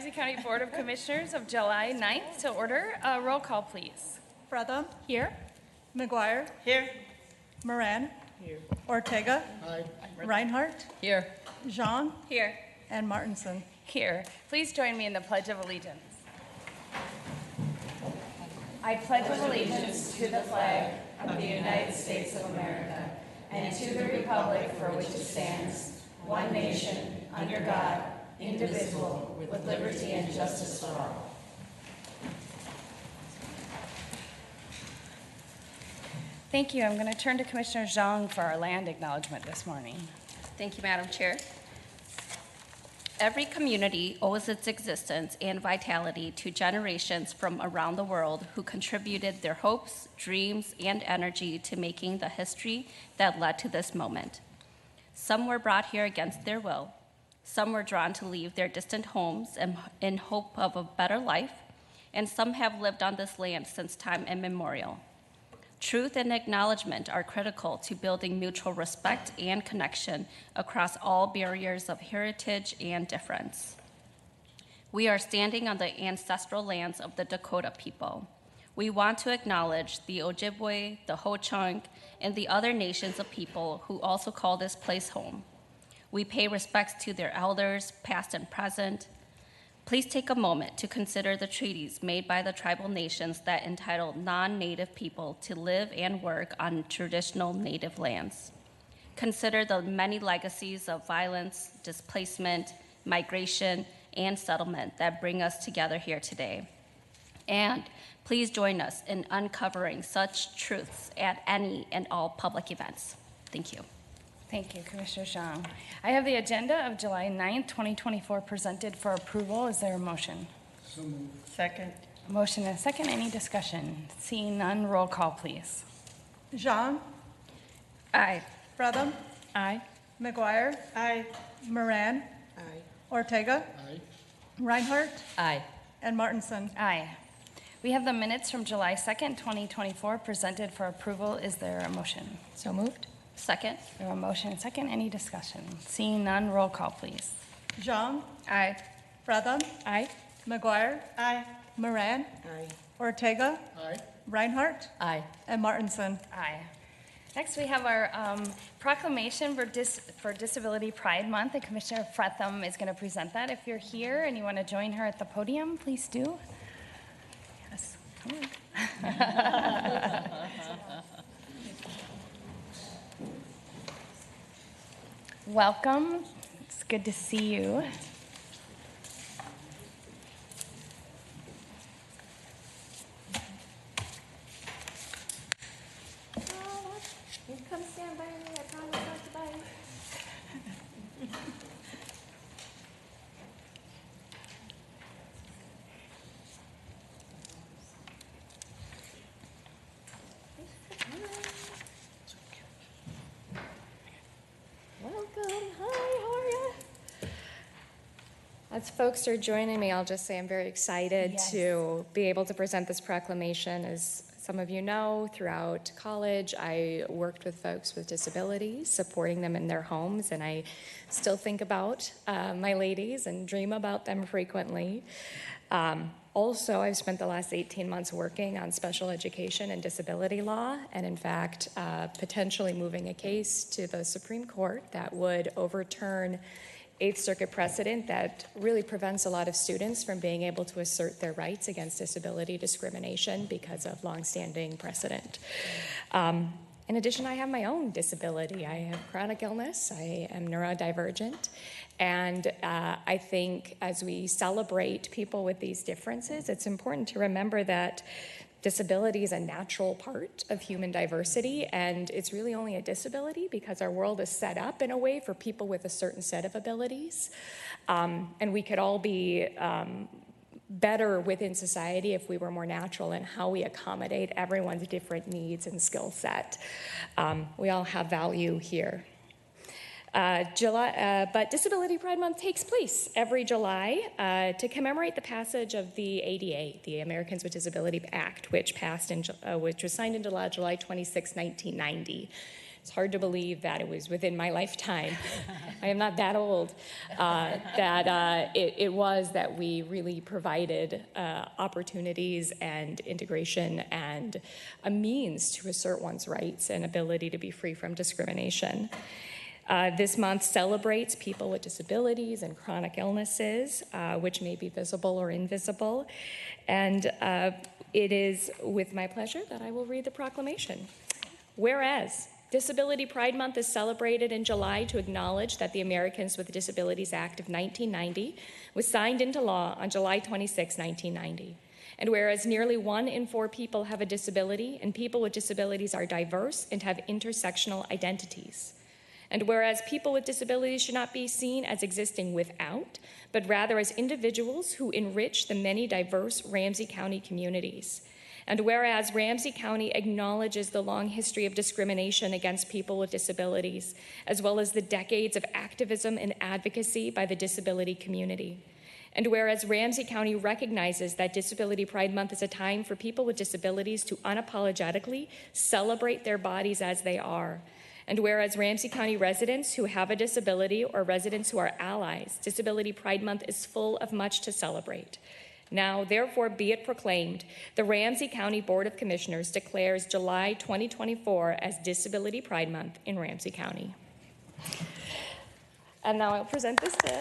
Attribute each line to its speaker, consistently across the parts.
Speaker 1: Ramsey County Board of Commissioners of July 9th to order. Roll call, please.
Speaker 2: Fretham.
Speaker 1: Here.
Speaker 2: McGuire.
Speaker 3: Here.
Speaker 2: Moran.
Speaker 3: Here.
Speaker 2: Ortega.
Speaker 3: Aye.
Speaker 2: Reinhardt.
Speaker 3: Here.
Speaker 2: Jean.
Speaker 1: Here.
Speaker 2: And Martinson.
Speaker 1: Here. Please join me in the Pledge of Allegiance. I pledge allegiance to the flag of the United States of America and to the republic for which it stands, one nation, under God, indivisible, with liberty and justice for all. Thank you. I'm going to turn to Commissioner Zhang for our land acknowledgement this morning.
Speaker 4: Thank you, Madam Chair. Every community owes its existence and vitality to generations from around the world who contributed their hopes, dreams, and energy to making the history that led to this moment. Some were brought here against their will. Some were drawn to leave their distant homes in hope of a better life, and some have lived on this land since time immemorial. Truth and acknowledgement are critical to building mutual respect and connection across all barriers of heritage and difference. We are standing on the ancestral lands of the Dakota people. We want to acknowledge the Ojibwe, the Ho-Chunk, and the other nations of people who also call this place home. We pay respects to their elders, past and present. Please take a moment to consider the treaties made by the tribal nations that entitle non-Native people to live and work on traditional Native lands. Consider the many legacies of violence, displacement, migration, and settlement that bring us together here today. And please join us in uncovering such truths at any and all public events. Thank you.
Speaker 1: Thank you, Commissioner Zhang. I have the agenda of July 9th, 2024 presented for approval. Is there a motion?
Speaker 3: So moved. Second.
Speaker 1: A motion and a second. Any discussion? Seeing none, roll call, please.
Speaker 2: Jean.
Speaker 1: Aye.
Speaker 2: Fretham.
Speaker 1: Aye.
Speaker 2: McGuire.
Speaker 3: Aye.
Speaker 2: Moran.
Speaker 3: Aye.
Speaker 2: Ortega.
Speaker 3: Aye.
Speaker 2: Reinhardt.
Speaker 4: Aye.
Speaker 2: And Martinson.
Speaker 1: Aye. We have the minutes from July 2nd, 2024 presented for approval. Is there a motion?
Speaker 4: So moved. Second.
Speaker 1: We have a motion and second. Any discussion? Seeing none, roll call, please.
Speaker 2: Jean.
Speaker 1: Aye.
Speaker 2: Fretham.
Speaker 1: Aye.
Speaker 2: McGuire.
Speaker 3: Aye.
Speaker 2: Moran.
Speaker 3: Aye.
Speaker 2: Ortega.
Speaker 3: Aye.
Speaker 2: Reinhardt.
Speaker 4: Aye.
Speaker 2: And Martinson.
Speaker 1: Aye. Next, we have our proclamation for Disability Pride Month, and Commissioner Fretham is going to present that. If you're here and you want to join her at the podium, please do. Yes, come on. Welcome. It's good to see you.
Speaker 5: You come stand by me, I promise not to bite. Welcome, hi, how are you? As folks are joining me, I'll just say I'm very excited to be able to present this proclamation. As some of you know, throughout college, I worked with folks with disabilities, supporting them in their homes, and I still think about my ladies and dream about them frequently. Also, I've spent the last 18 months working on special education and disability law, and in fact, potentially moving a case to the Supreme Court that would overturn Eighth Circuit precedent that really prevents a lot of students from being able to assert their rights against disability discrimination because of longstanding precedent. In addition, I have my own disability. I have chronic illness. I am neurodivergent. And I think as we celebrate people with these differences, it's important to remember that disability is a natural part of human diversity, and it's really only a disability because our world is set up in a way for people with a certain set of abilities. And we could all be better within society if we were more natural in how we accommodate everyone's different needs and skill set. We all have value here. But Disability Pride Month takes place every July to commemorate the passage of the ADA, the Americans with Disabilities Act, which was signed into law July 26, 1990. it's hard to believe that it was within my lifetime. I am not that old. It was that we really provided opportunities and integration and a means to assert one's rights and ability to be free from discrimination. This month celebrates people with disabilities and chronic illnesses, which may be visible or invisible. And it is with my pleasure that I will read the proclamation. Whereas Disability Pride Month is celebrated in July to acknowledge that the Americans with Disabilities Act of 1990 was signed into law on July 26, 1990. And whereas nearly 1 in 4 people have a disability, and people with disabilities are diverse and have intersectional identities. And whereas people with disabilities should not be seen as existing without, but rather as individuals who enrich the many diverse Ramsey County communities. And whereas Ramsey County acknowledges the long history of discrimination against people with disabilities, as well as the decades of activism and advocacy by the disability community. And whereas Ramsey County recognizes that Disability Pride Month is a time for people with disabilities to unapologetically celebrate their bodies as they are. And whereas Ramsey County residents who have a disability or residents who are allies, Disability Pride Month is full of much to celebrate. Now, therefore, be it proclaimed, the Ramsey County Board of Commissioners declares July 2024 as Disability Pride Month in Ramsey County. And now I'll present this to...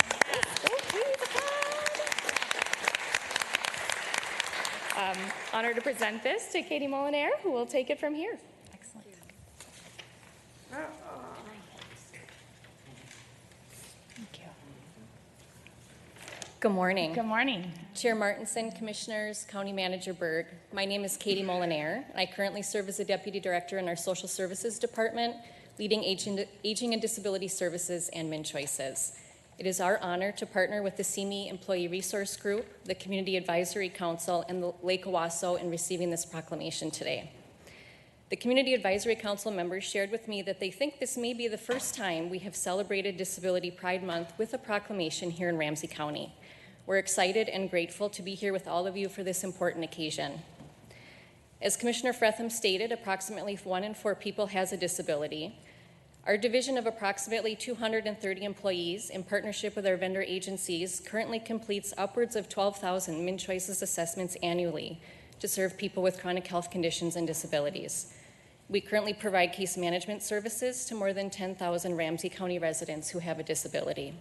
Speaker 5: Honored to present this to Katie Molinaire, who will take it from here.
Speaker 1: Excellent. Thank you.
Speaker 3: Good morning.
Speaker 1: Good morning.
Speaker 3: Chair Martinson, Commissioners, County Manager Berg. My name is Katie Molinaire, and I currently serve as a Deputy Director in our Social Services Department, leading Aging and Disability Services and MinChoices. It is our honor to partner with the CME Employee Resource Group, the Community Advisory Council, and the Lake Owasso in receiving this proclamation today. The Community Advisory Council members shared with me that they think this may be the first time we have celebrated Disability Pride Month with a proclamation here in Ramsey County. We're excited and grateful to be here with all of you for this important occasion. As Commissioner Fretham stated, approximately 1 in 4 people has a disability. Our division of approximately 230 employees, in partnership with our vendor agencies, currently completes upwards of 12,000 MinChoices assessments annually to serve people with chronic health conditions and disabilities. We currently provide case management services to more than 10,000 Ramsey County residents who have a disability.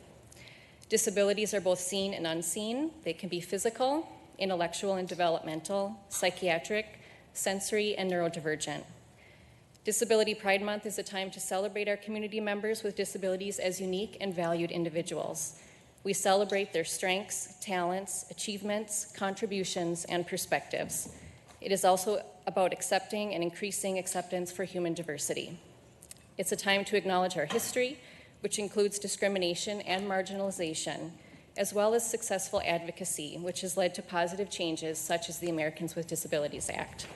Speaker 3: Disabilities are both seen and unseen. They can be physical, intellectual and developmental, psychiatric, sensory, and neurodivergent. Disability Pride Month is a time to celebrate our community members with disabilities as unique and valued individuals. We celebrate their strengths, talents, achievements, contributions, and perspectives. It is also about accepting and increasing acceptance for human diversity. It's a time to acknowledge our history, which includes discrimination and marginalization, as well as successful advocacy, which has led to positive changes such as the Americans with Disabilities Act.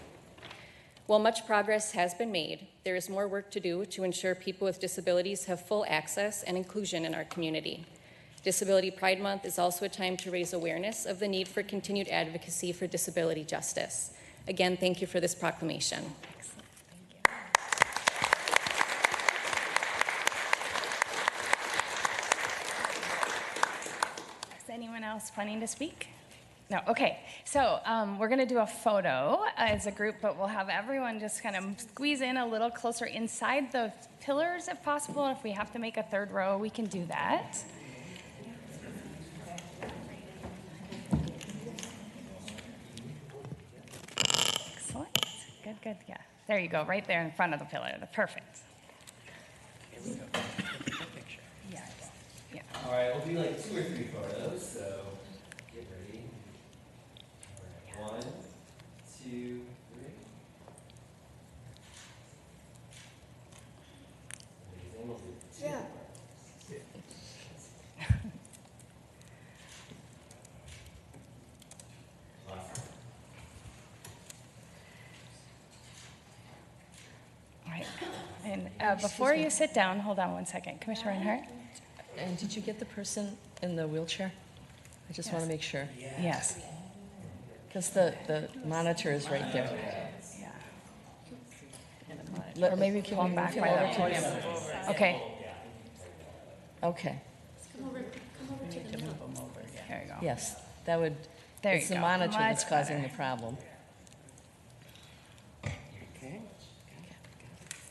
Speaker 3: While much progress has been made, there is more work to do to ensure people with disabilities have full access and inclusion in our community. Disability Pride Month is also a time to raise awareness of the need for continued advocacy for disability justice. Again, thank you for this proclamation.
Speaker 1: Excellent. Thank you. Is anyone else planning to speak? No, okay. So we're going to do a photo as a group, but we'll have everyone just kind of squeeze in a little closer inside the pillars if possible. And if we have to make a third row, we can do that. Excellent. Good, good. Yeah. There you go, right there in front of the pillar. Perfect. Yes. Yeah.
Speaker 6: All right, we'll do like 2 or 3 photos, so get ready. All right, 1, 2, 3. Amazing. We'll do 2 more. Awesome.
Speaker 1: All right. And before you sit down, hold on one second. Commissioner Reinhardt?
Speaker 7: And did you get the person in the wheelchair? I just want to make sure.
Speaker 1: Yes.
Speaker 7: Because the monitor is right there.
Speaker 1: Yeah.
Speaker 7: And the monitor.
Speaker 1: Or maybe you can come back by the podium. Okay,
Speaker 7: Okay,
Speaker 1: there you go.
Speaker 7: yes, that would,
Speaker 1: There
Speaker 7: it's
Speaker 1: you
Speaker 7: the
Speaker 1: go.
Speaker 7: monitor that's
Speaker 1: Much
Speaker 7: causing
Speaker 1: better.
Speaker 7: the problem.
Speaker 6: Okay.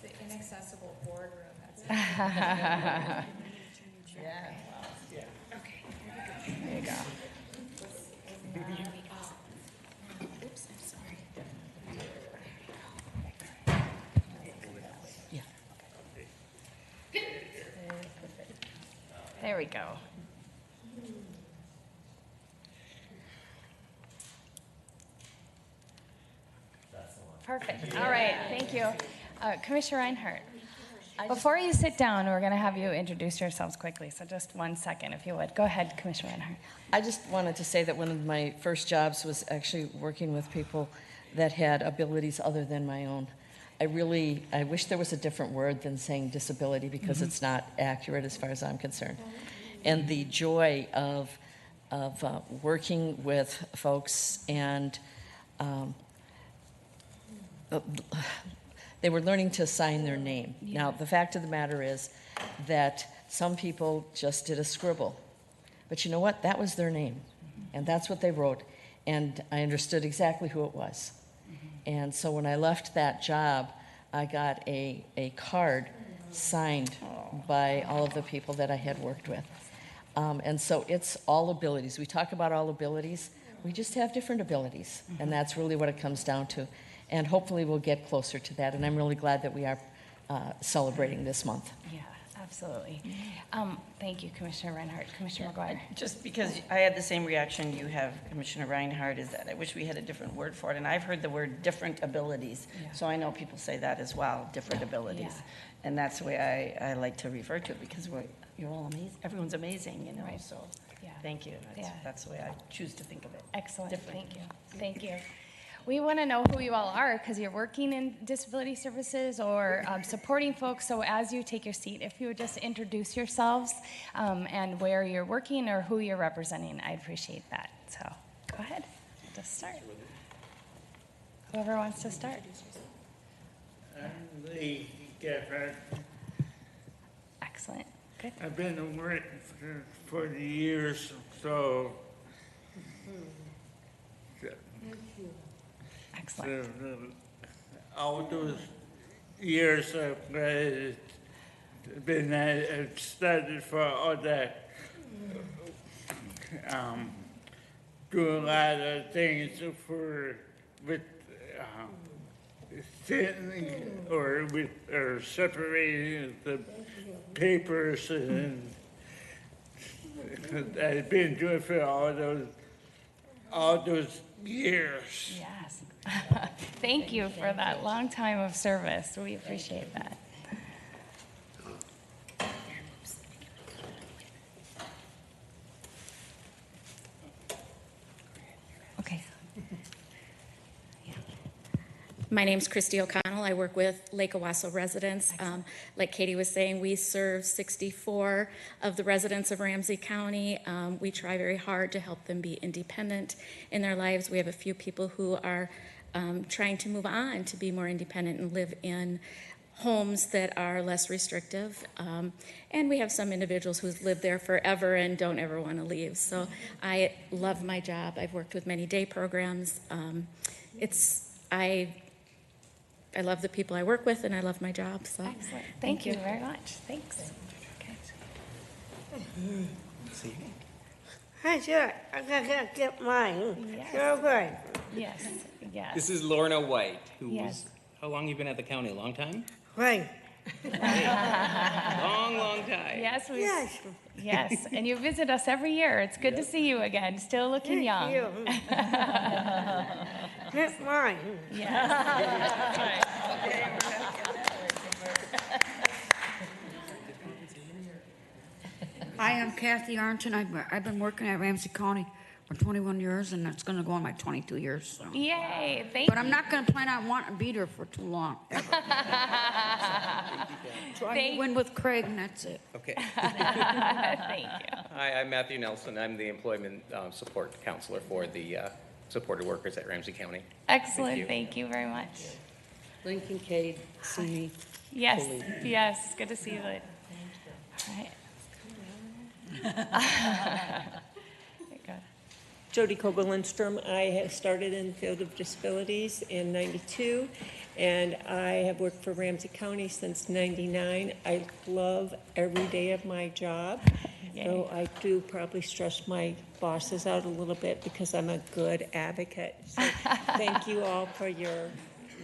Speaker 5: The inaccessible boardroom, that's
Speaker 1: There you go.
Speaker 5: Oops, I'm sorry.
Speaker 7: Yeah.
Speaker 1: There we go. Perfect. All right, thank you. Commissioner Reinhardt, before you sit down, we're going to have you introduce yourselves quickly, so just 1 second, if you would. Go ahead, Commissioner Reinhardt.
Speaker 7: I just wanted to say that one of my first jobs was actually working with people that had abilities other than my own. I wish there was a different word than saying disability because it's not accurate as far as I'm concerned. And the joy of working with folks and they were learning to sign their name. Now, the fact of the matter is that some people just did a scribble. But you know what? That was their name. And that's what they wrote. And I understood exactly who it was. And so when I left that job, I got a card signed by all of the people that I had worked with. And so it's all abilities. We talk about all abilities. We just have different abilities. And that's really what it comes down to. And hopefully we'll get closer to that. And I'm really glad that we are celebrating this month.
Speaker 1: Yeah, absolutely. Thank you, Commissioner Reinhardt. Commissioner McGuire.
Speaker 8: Just because I had the same reaction you have, Commissioner Reinhardt, is that I wish we had a different word for it. And I've heard the word different abilities.
Speaker 1: Yeah.
Speaker 8: So I know people say that as well, different abilities.
Speaker 1: Yeah.
Speaker 8: And that's the way I like to refer to it because you're all amazing. Everyone's amazing, you know.
Speaker 1: Right.
Speaker 8: So
Speaker 1: Yeah.
Speaker 8: thank you.
Speaker 1: Yeah.
Speaker 8: That's the way I choose to think of it.
Speaker 1: Excellent.
Speaker 8: Different.
Speaker 1: Thank you. Thank you. We want to know who you all are because you're working in disability services or supporting folks. So as you take your seat, if you would just introduce yourselves and where you're working or who you're representing, I'd appreciate that. So go ahead. Just start. Whoever wants to start.
Speaker 9: I'm Lee Geffert.
Speaker 1: Excellent. Good.
Speaker 9: I've been working for 40 years, so
Speaker 1: Excellent.
Speaker 9: all those years I've studied for all that, do a lot of things with sitting or separating the papers, and I've been doing for all those years.
Speaker 1: Yes. Thank you for that long time of service. We appreciate that. Okay.
Speaker 10: My name's Christy O'Connell. I work with Lake Owasso residents. Like Katie was saying, we serve 64 of the residents of Ramsey County. We try very hard to help them be independent in their lives. We have a few people who are trying to move on to be more independent and live in homes that are less restrictive. And we have some individuals who've lived there forever and don't ever want to leave. So I love my job. I've worked with many day programs. I love the people I work with, and I love my job. So
Speaker 1: Excellent. Thank you very much. Thanks. Okay.
Speaker 11: Hi, sure. I'm gonna get mine.
Speaker 1: Yes.
Speaker 11: So good.
Speaker 1: Yes. Yes.
Speaker 6: This is Lorna White, who
Speaker 1: Yes.
Speaker 6: was, how long you been at the county? A long time?
Speaker 11: Right.
Speaker 6: Long time.
Speaker 1: Yes,
Speaker 11: Yes.
Speaker 1: yes, and you visit us every year. It's good to see you again. Still looking young.
Speaker 11: You. That's mine.
Speaker 1: Yes.
Speaker 12: Hi, I'm Kathy Arnton. I've been working at Ramsey County for 21 years, and it's going to go on my 22 years. So.
Speaker 1: Yay! Thank
Speaker 12: But I'm not going to plan on wanting to be there for too long. Ever. So I
Speaker 1: Thank-
Speaker 12: win with Craig, and that's it.
Speaker 6: Okay.
Speaker 1: Thank you.
Speaker 6: Hi, I'm Matthew Nelson. I'm the employment support counselor for the supported workers at Ramsey County.
Speaker 1: Excellent.
Speaker 6: you.
Speaker 1: Thank you very much.
Speaker 11: Lincoln Cade, see.
Speaker 1: Yes, yes, good to see you. All right. There you go.
Speaker 13: Jody Kogel-Lindstrom. I have started in the field of disabilities in '92, and I have worked for Ramsey County since '99. I love every day of my job, though I do probably stress my bosses out a little bit because I'm a good advocate. So thank you all for your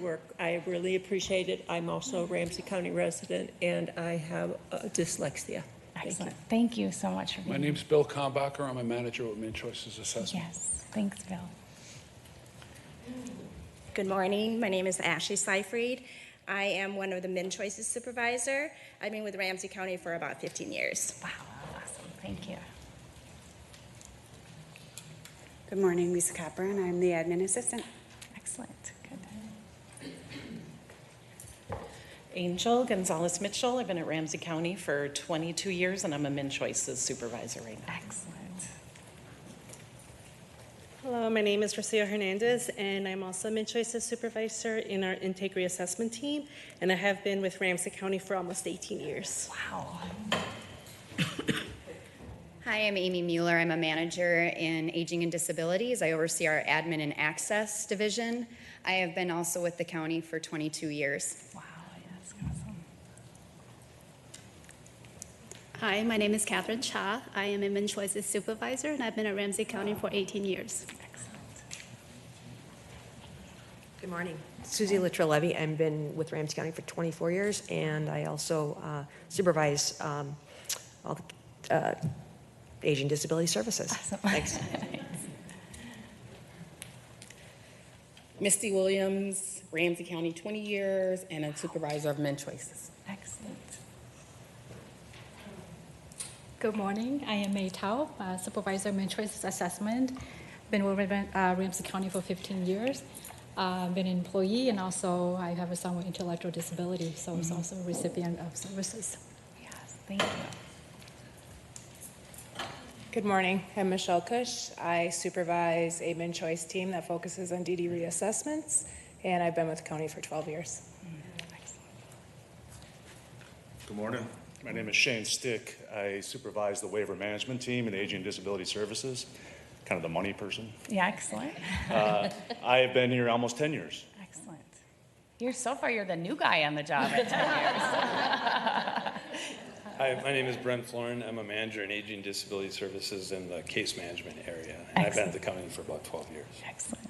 Speaker 13: work. I really appreciate it. I'm also a Ramsey County resident, and I have dyslexia.
Speaker 1: Excellent. Thank you so much for being
Speaker 14: My
Speaker 1: here.
Speaker 14: name's Bill Kombacher. I'm a manager with Main Choices Assessment.
Speaker 1: Yes, thanks, Bill.
Speaker 15: Good morning. My name is Ashley Seifried. I am one of the Min Choices supervisor. I've been with Ramsey County for about 15 years.
Speaker 1: Wow, awesome. Thank you.
Speaker 16: Good morning, Lisa Copper, and I'm the admin assistant.
Speaker 1: Excellent. Good.
Speaker 17: Angel Gonzalez Mitchell. I've been at Ramsey County for 22 years, and I'm a Min Choices supervisor right now.
Speaker 1: Excellent.
Speaker 18: Hello, my name is Rocio Hernandez, and I'm also a Min Choices supervisor in our intake reassessment team, and I have been with Ramsey County for almost 18 years.
Speaker 1: Wow.
Speaker 19: Hi, I'm Amy Mueller. I'm a manager in Aging and Disabilities. I oversee our Admin and Access division. I have been also with the county for 22 years.
Speaker 1: Wow, yes, awesome.
Speaker 20: Hi, my name is Catherine Cha. I am a Min Choices supervisor, and I've been at Ramsey County for 18 years.
Speaker 21: Good morning. Susie Luttrell-Levy. I've been with Ramsey County for 24 years, and I also supervise all the Aging Disability Services.
Speaker 1: Awesome.
Speaker 21: Thanks.
Speaker 22: Misty Williams, Ramsey County 20 years, and a supervisor of Min Choices.
Speaker 1: Excellent.
Speaker 23: Good morning. I am May Tao, supervisor of Min Choices Assessment. Been with Ramsey County for 15 years. Been an employee, and also I have a son with intellectual disability, so it's also a recipient of services.
Speaker 1: Yes, thank you.
Speaker 24: Good morning. I'm Michelle Cush. I supervise a Min Choice team that focuses on DD reassessments, and I've been with the county for 12 years.
Speaker 25: Good morning. My name is Shane Stick. I supervise the waiver management team in Aging and Disability Services, kind of the money person.
Speaker 1: Yeah, excellent.
Speaker 25: I have been here almost 10 years.
Speaker 1: Excellent. So far, you're the new guy on the job at 10 years.
Speaker 26: Hi, my name is Brent Florin. I'm a manager in Aging and Disability Services in the case management area. And I've been at the county for about 12 years.
Speaker 1: Excellent.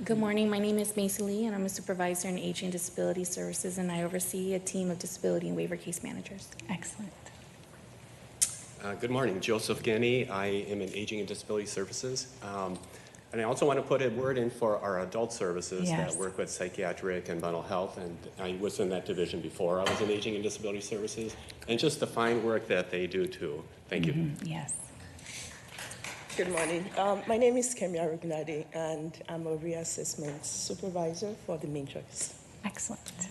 Speaker 27: Good morning. My name is Macy Lee, and I'm a supervisor in Aging and Disability Services, and I oversee a team of disability and waiver case managers.
Speaker 1: Excellent.
Speaker 28: Good morning. Joseph Guinea. I am in Aging and Disability Services. And I also want to put a word in for our adult services that work with psychiatric and mental health. And I was in that division before I was in Aging and Disability Services. And just the fine work that they do, too. Thank you.
Speaker 1: Yes.
Speaker 29: Good morning. My name is Kemia Rugnadi, and I'm a reassessment supervisor for the Min Choice.
Speaker 1: Excellent.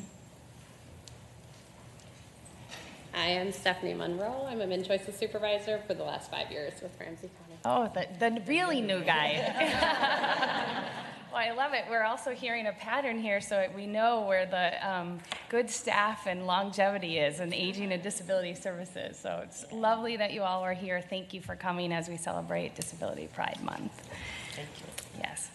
Speaker 30: I am Stephanie Monroe. I'm a Min Choices supervisor for the last 5 years with Ramsey County.
Speaker 1: Oh, the really new guy. Well, I love it. We're also hearing a pattern here, so we know where the good staff and longevity is in Aging and Disability Services. So it's lovely that you all are here. Thank you for coming as we celebrate Disability Pride Month.
Speaker 7: Thank you.
Speaker 1: Yes.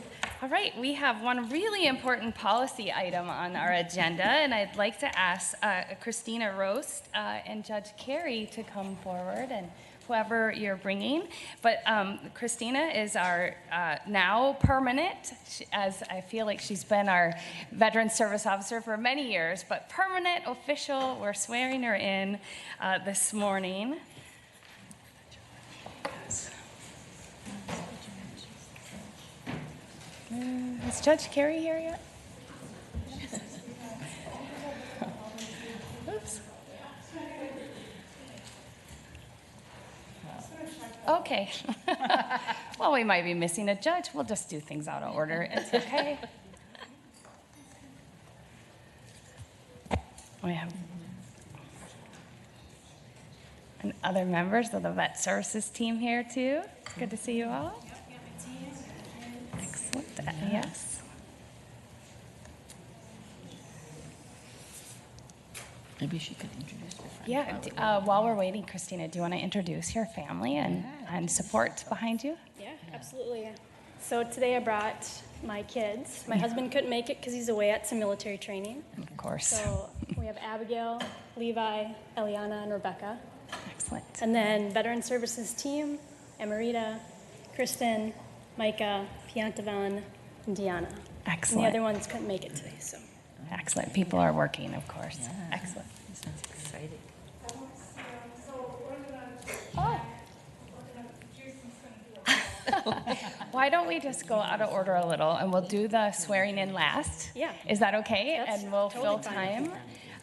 Speaker 1: All right, we have one really important policy item on our agenda, and I'd like to ask Christina Roast and Judge Carey to come forward, and whoever you're bringing. But Christina is our now permanent, as I feel like she's been our veteran service officer for many years, but permanent official. We're swearing her in this morning. Is Judge Carey here yet? Oops. Okay. Well, we might be missing a judge. We'll just do things out of order. It's okay. We have and other members of the Vet Services team here, too. It's good to see you all. Excellent. Yes.
Speaker 7: Maybe she could introduce her friend.
Speaker 1: Yeah, while we're waiting, Christina, do you want to introduce your family and support behind you?
Speaker 2: Yeah, absolutely. So today I brought my kids. My husband couldn't make it because he's away at some military training.
Speaker 1: Of course.
Speaker 2: So we have Abigail, Levi, Eliana, and Rebecca.
Speaker 1: Excellent.
Speaker 2: And then Veteran Services team, Emerita, Kristen, Micah, Piantavan, and Deanna.
Speaker 1: Excellent.
Speaker 2: And the other ones couldn't make it today, so.
Speaker 1: Excellent. People are working, of course.
Speaker 7: Yeah.
Speaker 1: Excellent.
Speaker 7: Sounds exciting.
Speaker 1: Why don't we just go out of order a little and we'll do the swearing in last?
Speaker 2: Yeah.
Speaker 1: Is that okay?
Speaker 2: That's
Speaker 1: And we'll
Speaker 2: totally
Speaker 1: fill
Speaker 2: fine.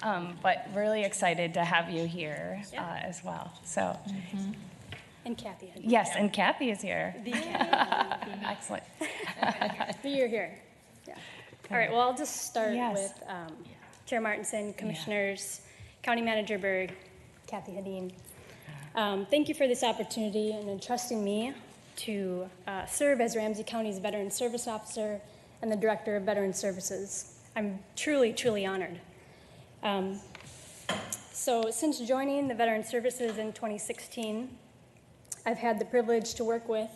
Speaker 1: time. But really excited to have you here
Speaker 2: Yeah.
Speaker 1: as well. So,
Speaker 2: And Kathy.
Speaker 1: yes, and Kathy is here.
Speaker 2: The Kathy.
Speaker 1: Excellent.
Speaker 2: But you're here. Yeah. All right, well, I'll just start
Speaker 1: Yes.
Speaker 2: with Chair Martinson, Commissioners, County Manager Berg, Kathy Hadeen. Thank you for this opportunity and entrusting me to serve as Ramsey County's Veteran Service Officer and the Director of Veteran Services. I'm truly, truly honored. So since joining the Veteran Services in 2016, I've had the privilege to work with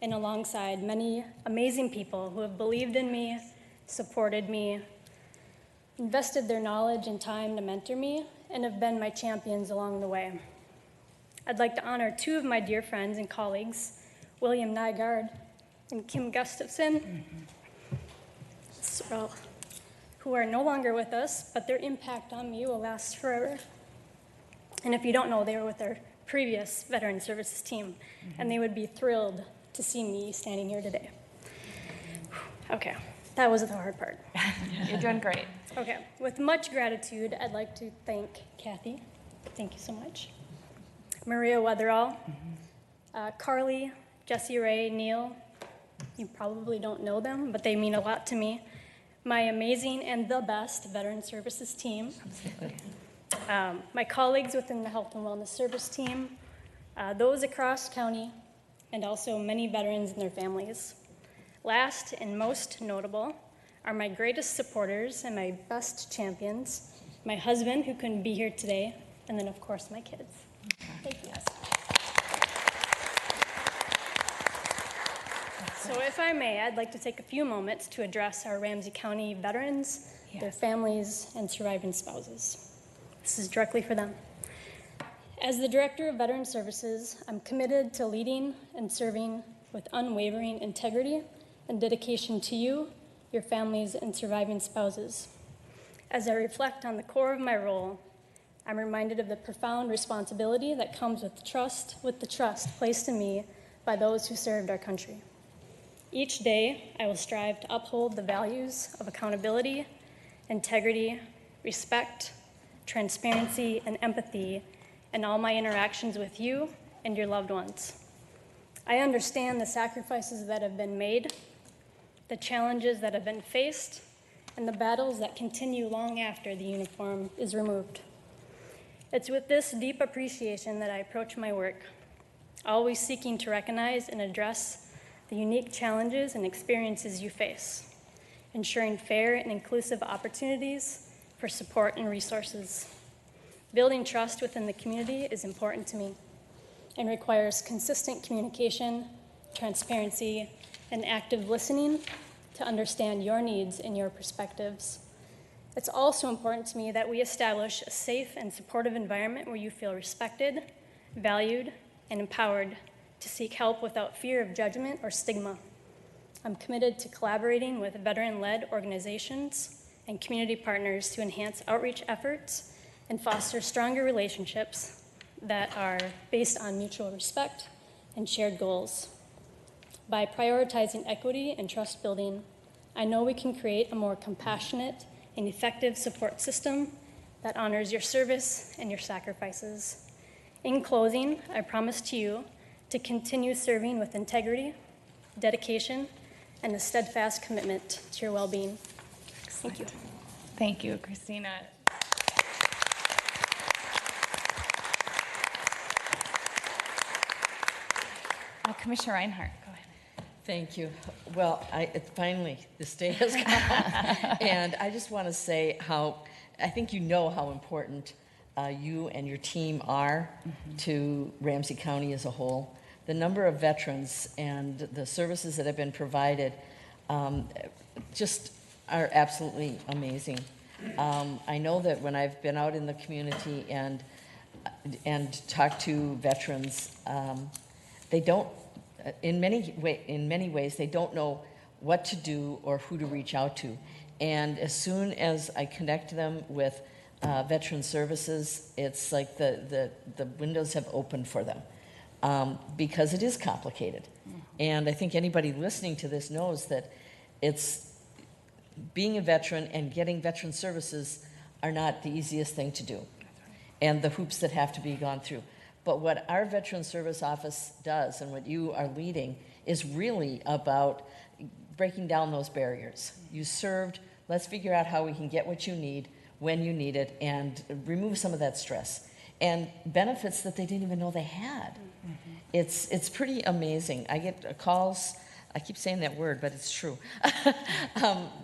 Speaker 2: and alongside many amazing people who have believed in me, supported me, invested their knowledge and time to mentor me, and have been my champions along the way. I'd like to honor two of my dear friends and colleagues, William Nygaard and Kim Gustafson, who are no longer with us, but their impact on me will last forever. And if you don't know, they were with our previous Veteran Services team, and they would be thrilled to see me standing here today. Okay, that was the hard part.
Speaker 1: You're doing great.
Speaker 2: Okay, with much gratitude, I'd like to thank Kathy. Thank you so much. Maria Weatherall, Carly, Jessie Ray, Neil. You probably don't know them, but they mean a lot to me. My amazing and the best Veteran Services team. My colleagues within the Health and Wellness Service team, those across county, and also many veterans and their families. Last and most notable are my greatest supporters and my best champions, my husband, who couldn't be here today, and then, of course, my kids. Thank you. So if I may, I'd like to take a few moments to address our Ramsey County veterans, their families, and surviving spouses. This is directly for them. As the Director of Veteran Services, I'm committed to leading and serving with unwavering integrity and dedication to you, your families, and surviving spouses. As I reflect on the core of my role, I'm reminded of the profound responsibility that comes with the trust placed in me by those who served our country. Each day, I will strive to uphold the values of accountability, integrity, respect, transparency, and empathy in all my interactions with you and your loved ones. I understand the sacrifices that have been made, the challenges that have been faced, and the battles that continue long after the uniform is removed. It's with this deep appreciation that I approach my work, always seeking to recognize and address the unique challenges and experiences you face, ensuring fair and inclusive opportunities for support and resources. Building trust within the community is important to me and requires consistent communication, transparency, and active listening to understand your needs and your perspectives. It's also important to me that we establish a safe and supportive environment where you feel respected, valued, and empowered to seek help without fear of judgment or stigma. I'm committed to collaborating with veteran-led organizations and community partners to enhance outreach efforts and foster stronger relationships that are based on mutual respect and shared goals. By prioritizing equity and trust building, I know we can create a more compassionate and effective support system that honors your service and your sacrifices. In closing, I promise to you to continue serving with integrity, dedication, and a steadfast commitment to your well-being. Thank you.
Speaker 1: Thank you, Christina. Commissioner Reinhardt, go ahead.
Speaker 7: Thank you. Well, finally, this day has come. And I just want to say I think you know how important you and your team are to Ramsey County as a whole. The number of veterans and the services that have been provided just are absolutely amazing. I know that when I've been out in the community and talked to veterans, they don't, in many ways, they don't know what to do or who to reach out to. And as soon as I connect them with veteran services, it's like the windows have opened for them because it is complicated. And I think anybody listening to this knows that being a veteran and getting veteran services are not the easiest thing to do, and the hoops that have to be gone through. But what our Veteran Service Office does and what you are leading is really about breaking down those barriers. You served, let's figure out how we can get what you need, when you need it, and remove some of that stress. And benefits that they didn't even know they had. It's pretty amazing. I get calls, I keep saying that word, but it's true.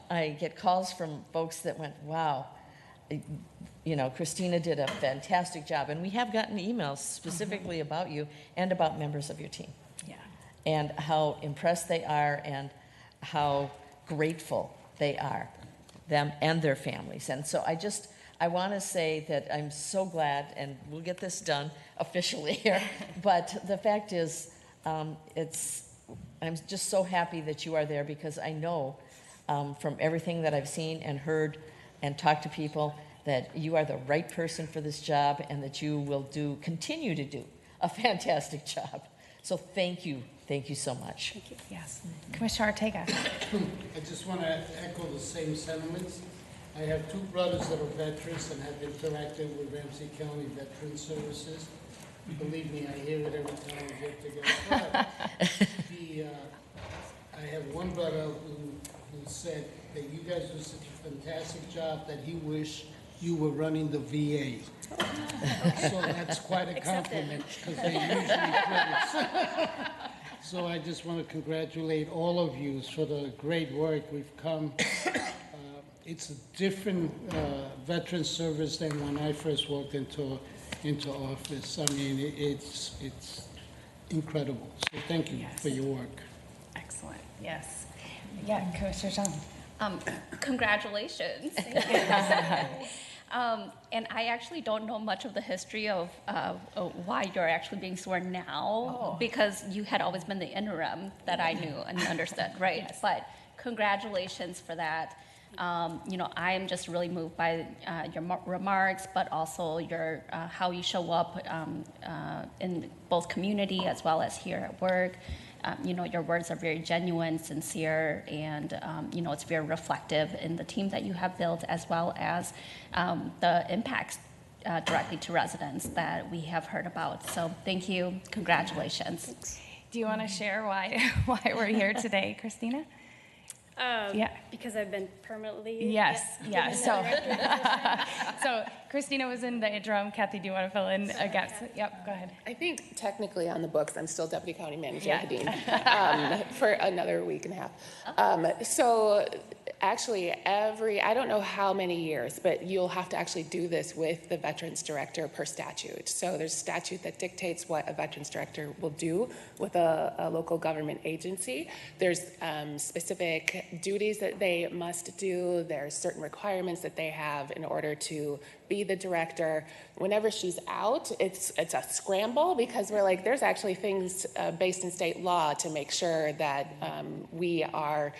Speaker 7: I get calls from folks that went, wow, you know, Christina did a fantastic job. And we have gotten emails specifically about you and about members of your team.
Speaker 1: Yeah.
Speaker 7: And how impressed they are and how grateful they are, them and their families. And so I want to say that I'm so glad, and we'll get this done officially here, but the fact is, I'm just so happy that you are there, because I know from everything that I've seen and heard and talked to people that you are the right person for this job and that you will continue to do a fantastic job. So thank you so much.
Speaker 1: Thank you. Yes. Commissioner Ortega.
Speaker 3: I just want to echo the same sentiments. I have two brothers that are veterans and have interacted with Ramsey County Veteran Services. Believe me, I hear it every time I get together. I have one brother who said that you guys do such a fantastic job that he wished you were running the VA. So that's quite a compliment, because they usually credit. So I just want to congratulate all of you for the great work we've come. It's a different veteran service than when I first walked into office. I mean, it's incredible. So thank you for your work.
Speaker 1: Excellent. Yes. Yeah, Commissioner Zhang.
Speaker 4: Congratulations. And I actually don't know much of the history of why you're actually being sworn now, because you had always been the interim that I knew and understood, right? Yes. But congratulations for that. You know, I am just really moved by your remarks, but also your how you show up in both community as well as here at work. You know, your words are very genuine, sincere, and you know, it's very reflective in the team that you have built, as well as the impacts directly to residents that we have heard about. So thank you, congratulations.
Speaker 1: Do you want to share why we're here today, Christina?
Speaker 2: Yeah. Because I've been permanently.
Speaker 1: Yes, yeah. So Christina was in the interim. Kathy, do you want to fill in again? Yep, go ahead.
Speaker 22: I think technically on the books, I'm still Deputy County Manager
Speaker 1: Yeah.
Speaker 22: Hadeen, for another week and a half. So actually I don't know how many years, but you'll have to actually do this with the Veterans Director per statute. So there's a statute that dictates what a Veterans Director will do with a local government agency. There's specific duties that they must do. There's certain requirements that they have in order to be the director. Whenever she's out, it's a scramble, because we're like, there's actually things based in state law to make sure that we are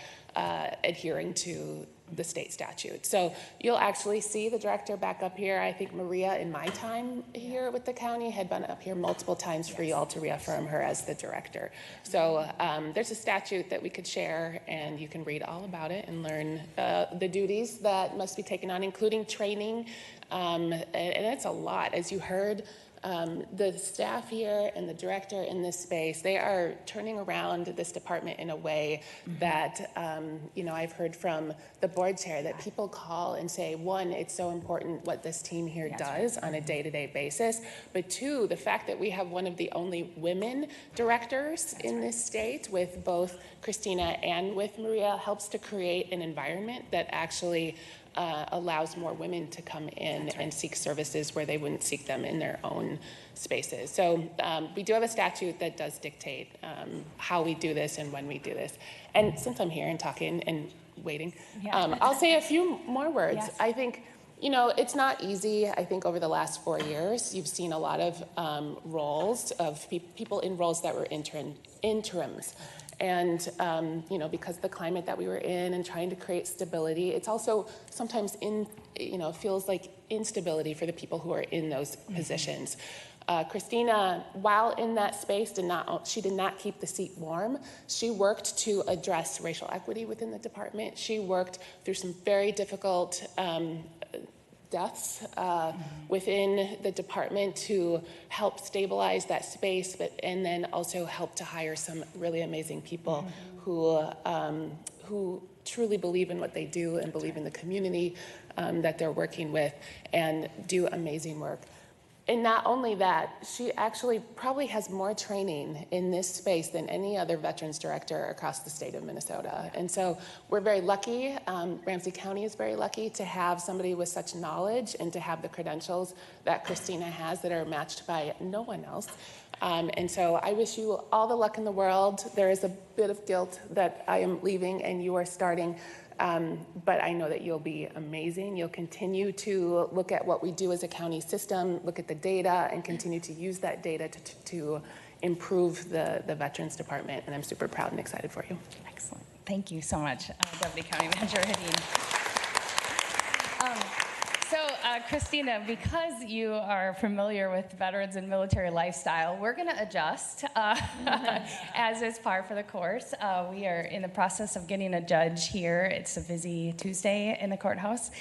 Speaker 22: adhering to the state statute. So you'll actually see the director back up here. I think Maria, in my time here with the county, had been up here multiple times for you all to reaffirm her as the director. So there's a statute that we could share, and you can read all about it and learn the duties that must be taken on, including training. And it's a lot. As you heard, The staff here and the director in this space, they are turning around this department in a way that, I've heard from the board chair that people call and say, one, it's so important what this team here does on a day-to-day basis, but two, the fact that we have one of the only women directors in this state with both Christina and with Maria helps to create an environment that actually allows more women to come in and seek services where they wouldn't seek them in their own spaces. So we do have a statute that does dictate how we do this and when we do this. And since I'm here and talking and waiting, I'll say a few more words. Yes. I think, it's not easy. I think over the last 4 years, you've seen a lot of roles of people in roles that were interims. And, because the climate that we were in and trying to create stability, it's also sometimes feels like instability for the people who are in those positions. Christina, while in that space, did not keep the seat warm. She worked to address racial equity within the department. She worked through some very difficult deaths within the department to help stabilize that space, and then also help to hire some really amazing people who truly believe in what they do and believe in the community that they're working with and do amazing work. And not only that, she actually probably has more training in this space than any other veterans director across the state of Minnesota. And so we're very lucky, Ramsey County is very lucky to have somebody with such knowledge and to have the credentials that Christina has that are matched by no one else. And so I wish you all the luck in the world. There is a bit of guilt that I am leaving and you are starting. But I know that you'll be amazing. You'll continue to look at what we do as a county system, look at the data, and continue to use that data to improve the Veterans Department. And I'm super proud and excited for you.
Speaker 1: Excellent. Thank you so much, Deputy County Manager Hadeen. Christina, because you are familiar with veterans and military lifestyle, we're going to adjust as is par for the course. We are in the process of getting a judge here. It's a busy Tuesday in the courthouse.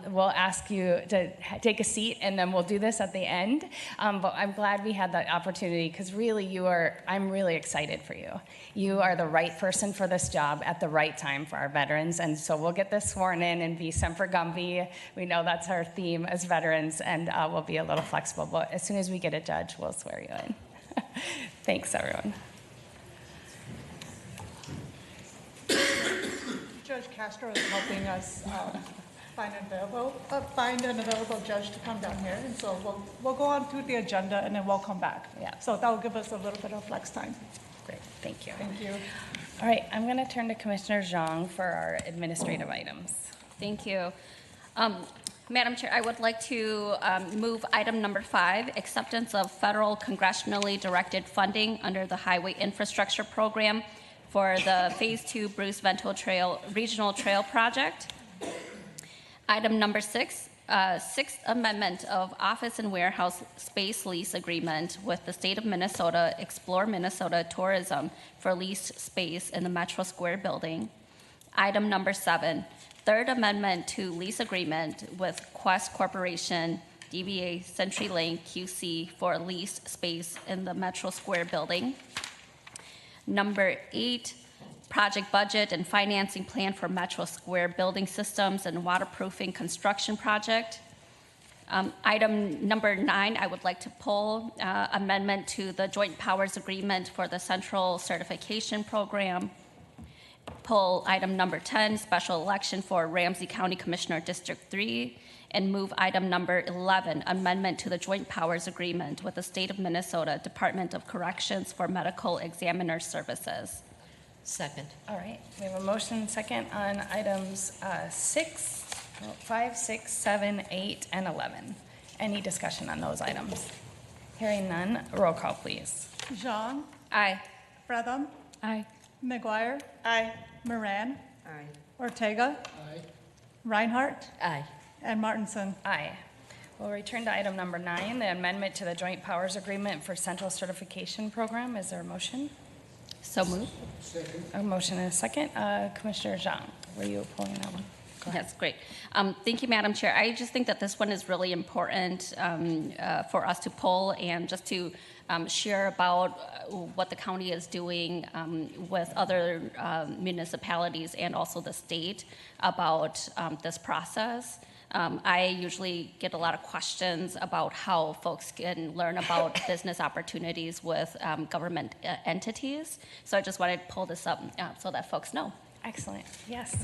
Speaker 1: We'll ask you to take a seat, and then we'll do this at the end. But I'm glad we had that opportunity because really I'm really excited for you. You are the right person for this job at the right time for our veterans. And so we'll get this sworn in and be Semper Gumby. We know that's our theme as veterans, and we'll be a little flexible. But as soon as we get a judge, we'll swear you in. Thanks, everyone.
Speaker 5: Judge Castro is helping us find an available judge to come down here, and so we'll go on through the agenda, and then we'll come back. Yeah. So that will give us a little bit of flex time.
Speaker 1: Great, thank you.
Speaker 5: Thank you.
Speaker 1: All right, I'm going to turn to Commissioner Zhang for our administrative items.
Speaker 4: Thank you. Madam Chair, I would like to move item number 5, acceptance of federal congressionally directed funding under the Highway Infrastructure Program for the Phase 2 Bruce Vento Trail Regional Trail Project. Item number 6, Sixth Amendment of Office and Warehouse Space Lease Agreement with the State of Minnesota Explore Minnesota Tourism for leased space in the Metro Square Building. Item number 7, Third Amendment to Lease Agreement with Quest Corporation, DBA CenturyLink QC for leased space in the Metro Square Building. Number 8, Project Budget and Financing Plan for Metro Square Building Systems and Waterproofing Construction Project. Item number 9, I would like to pull amendment to the Joint Powers Agreement for the Central Certification Program. Pull item number 10, special election for Ramsey County Commissioner District 3, and move item number 11, amendment to the Joint Powers Agreement with the State of Minnesota Department of Corrections for Medical Examiner Services.
Speaker 7: Second.
Speaker 1: All right, we have a motion second on items 5, 6, 7, 8, and 11. Any discussion on those items? Hearing none, roll call, please.
Speaker 5: Zhang?
Speaker 4: Aye.
Speaker 5: Fretham?
Speaker 4: Aye.
Speaker 5: McGuire? Aye. Moran?
Speaker 7: Aye.
Speaker 5: Ortega?
Speaker 3: Aye.
Speaker 5: Reinhardt?
Speaker 7: Aye.
Speaker 5: And Martinson?
Speaker 1: Aye. We'll return to item number 9, the amendment to the Joint Powers Agreement for Central Certification Program. Is there a motion?
Speaker 4: So moved.
Speaker 3: Second.
Speaker 1: A motion and a second. Commissioner Zhang, were you pulling that one?
Speaker 4: Yes, great. Thank you, Madam Chair. I just think that this one is really important for us to pull and just to share about what the county is doing with other municipalities and also the state about this process. I usually get a lot of questions about how folks can learn about business opportunities with government entities. So I just wanted to pull this up so that folks know.
Speaker 1: Excellent. Yes.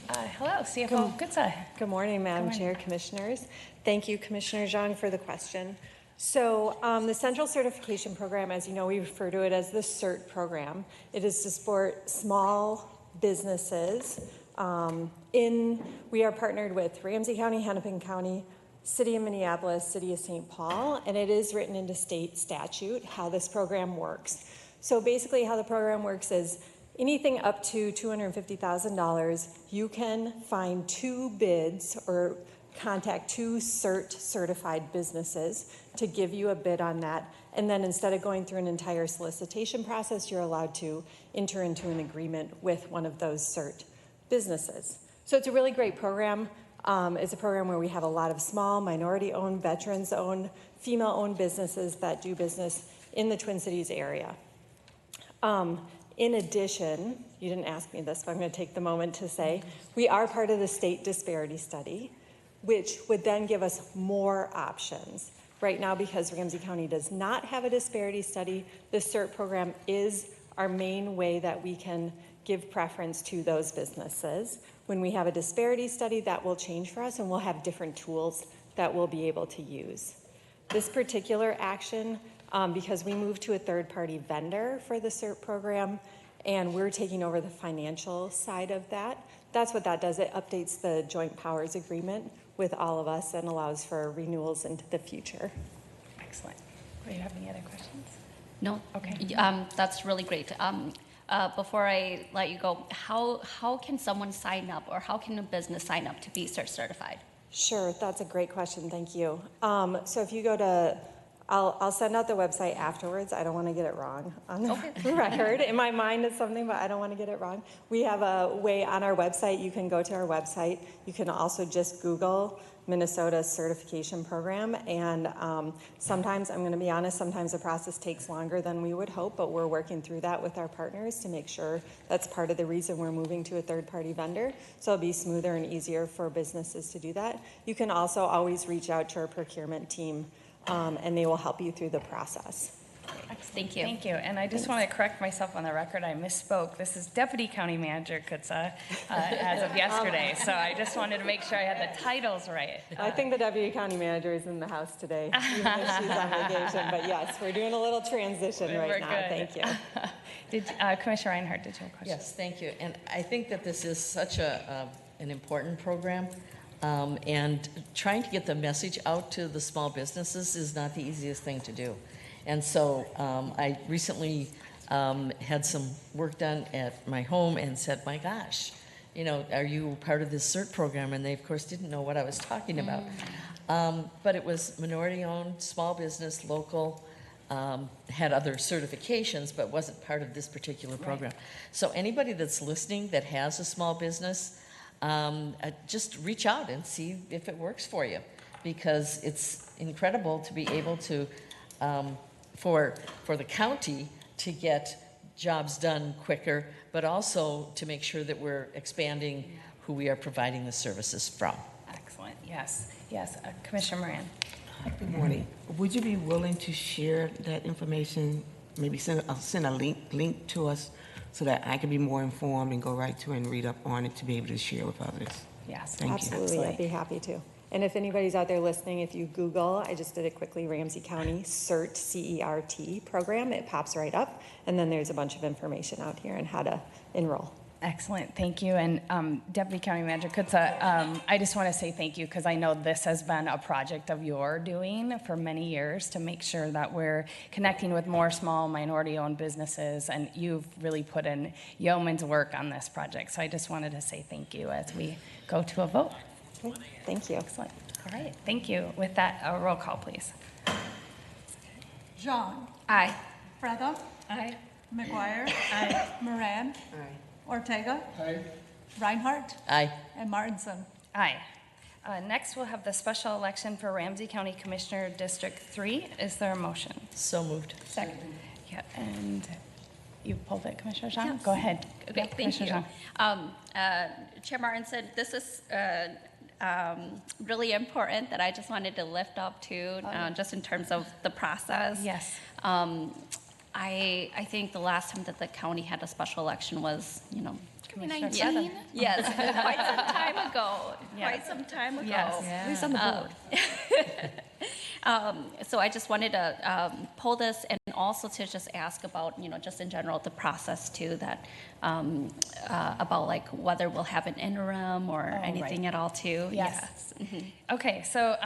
Speaker 1: Hello, CFO Goodsa.
Speaker 6: Good morning, Madam Chair, Commissioners. Thank you, Commissioner Zhang, for the question. So the Central Certification Program, as you know, we refer to it as the CERT program. It is to support small businesses. We are partnered with Ramsey County, Hennepin County, City of Minneapolis, City of St. Paul, and it is written into state statute how this program works. So basically how the program works is anything up to $250,000, you can find 2 bids or contact 2 CERT certified businesses to give you a bid on that. And then instead of going through an entire solicitation process, you're allowed to enter into an agreement with one of those CERT businesses. So it's a really great program. It's a program where we have a lot of small, minority-owned, veterans-owned, female-owned businesses that do business in the Twin Cities area. In addition, you didn't ask me this, but I'm going to take the moment to say, we are part of the state disparity study, which would then give us more options. Right now, because Ramsey County does not have a disparity study, the CERT program is our main way that we can give preference to those businesses. When we have a disparity study, that will change for us, and we'll have different tools that we'll be able to use. This particular action, because we moved to a third-party vendor for the CERT program, and we're taking over the financial side of that. That's what that does. It updates the joint powers agreement with all of us and allows for renewals into the future.
Speaker 1: Excellent. Do you have any other questions?
Speaker 4: No.
Speaker 1: Okay.
Speaker 4: That's really great. Before I let you go, how can someone sign up, or how can a business sign up to be CERT certified?
Speaker 6: Sure, that's a great question. Thank you. So if you go to, I'll send out the website afterwards. I don't want to get it wrong on the record. In my mind, it's something, but I don't want to get it wrong. We have a way on our website. You can go to our website. You can also just Google Minnesota Certification Program. And sometimes, I'm going to be honest, sometimes the process takes longer than we would hope, but we're working through that with our partners to make sure that's part of the reason we're moving to a third-party vendor. So it'll be smoother and easier for businesses to do that. You can also always reach out to our procurement team, and they will help you through the process.
Speaker 4: Thank you.
Speaker 1: Thank you. And I just want to correct myself on the record. I misspoke. This is Deputy County Manager Kutza as of yesterday. So I just wanted to make sure I had the titles right.
Speaker 6: I think the Deputy County Manager is in the house today, even though she's on vacation. But yes, we're doing a little transition right now. Thank you.
Speaker 1: Commissioner Reinhardt, did you have a question?
Speaker 7: Yes, thank you. And I think that this is such an important program. And trying to get the message out to the small businesses is not the easiest thing to do. And so I recently had some work done at my home and said, my gosh, you know, are you part of this CERT program? And they, of course, didn't know what I was talking about. But it was minority-owned, small business, local, had other certifications, but wasn't part of this particular program. So anybody that's listening that has a small business, just reach out and see if it works for you, because it's incredible to be able to, for the county to get jobs done quicker, but also to make sure that we're expanding who we are providing the services from.
Speaker 1: Excellent. Yes. Yes. Commissioner Moran.
Speaker 8: Good morning. Would you be willing to share that information? Maybe send a link to us so that I can be more informed and go right to and read up on it to be able to share with others.
Speaker 6: Yes,
Speaker 8: Thank
Speaker 6: absolutely.
Speaker 8: you.
Speaker 6: I'd be happy to. And if anybody's out there listening, if you Google, I just did it quickly, Ramsey County CERT, C-E-R-T program, it pops right up. And then there's a bunch of information out here on how to enroll.
Speaker 1: Excellent, thank you. And Deputy County Manager Kutza, I just want to say thank you, because I know this has been a project of your doing for many years to make sure that we're connecting with more small minority-owned businesses, and you've really put in yeoman's work on this project. So I just wanted to say thank you as we go to a vote.
Speaker 6: Okay. Thank you.
Speaker 1: Excellent. All right, thank you. With that, a roll call, please.
Speaker 5: Jean.
Speaker 1: Aye.
Speaker 5: Freda.
Speaker 1: Aye.
Speaker 5: McGuire. Aye. Moran.
Speaker 8: Aye.
Speaker 5: Ortega.
Speaker 3: Aye.
Speaker 5: Reinhardt,
Speaker 7: Aye.
Speaker 5: and Martinson.
Speaker 1: Aye. Next, we'll have the special election for Ramsey County Commissioner District 3. Is there a motion?
Speaker 7: So moved.
Speaker 1: Second. Yeah, and you pulled it, Commissioner Zhang?
Speaker 4: Yes.
Speaker 1: Go ahead.
Speaker 4: Okay,
Speaker 1: Yeah,
Speaker 4: thank
Speaker 1: Commissioner
Speaker 4: you.
Speaker 1: Zhang.
Speaker 4: Chair Martin said this is really important that I just wanted to lift up too, just in terms of the process.
Speaker 1: Yes.
Speaker 4: I think the last time that the county had a special election was,
Speaker 1: 2019?
Speaker 4: Yes, quite some time ago.
Speaker 1: Yes.
Speaker 4: Quite some time ago.
Speaker 1: Yes.
Speaker 7: At least on the board.
Speaker 4: So I just wanted to pull this and also to just ask about, just in general, the process too, that about like whether we'll have an interim or anything at all too.
Speaker 1: Yes.
Speaker 4: Mhm.
Speaker 1: Okay, so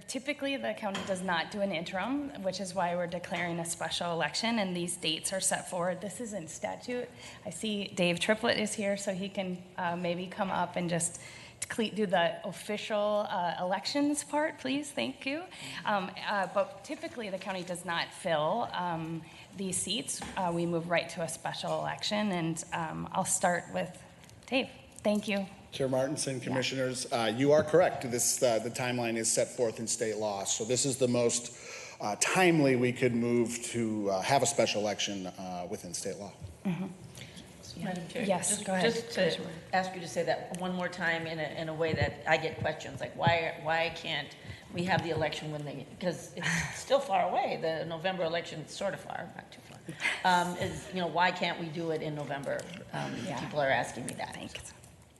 Speaker 1: typically the county does not do an interim, which is why we're declaring a special election, and these dates are set forward. This is in statute. I see Dave Triplett is here, so he can maybe come up and just do the official elections part, please. Thank you. But typically the county does not fill these seats. We move right to a special election, and I'll start with Dave. Thank you.
Speaker 9: Chair Martinson, Commissioners, you are correct. The timeline is set forth in state law. So this is the most timely we could move to have a special election within state law.
Speaker 1: Mm-hmm.
Speaker 10: Madam Chair,
Speaker 1: Yes,
Speaker 10: just,
Speaker 1: go ahead.
Speaker 10: just to ask you to say that one more time in a way that I get questions like why can't we have the election when because it's still far away. The November election is sort of far, not too far. Why can't we do it in November? People are asking me that.
Speaker 1: Thanks.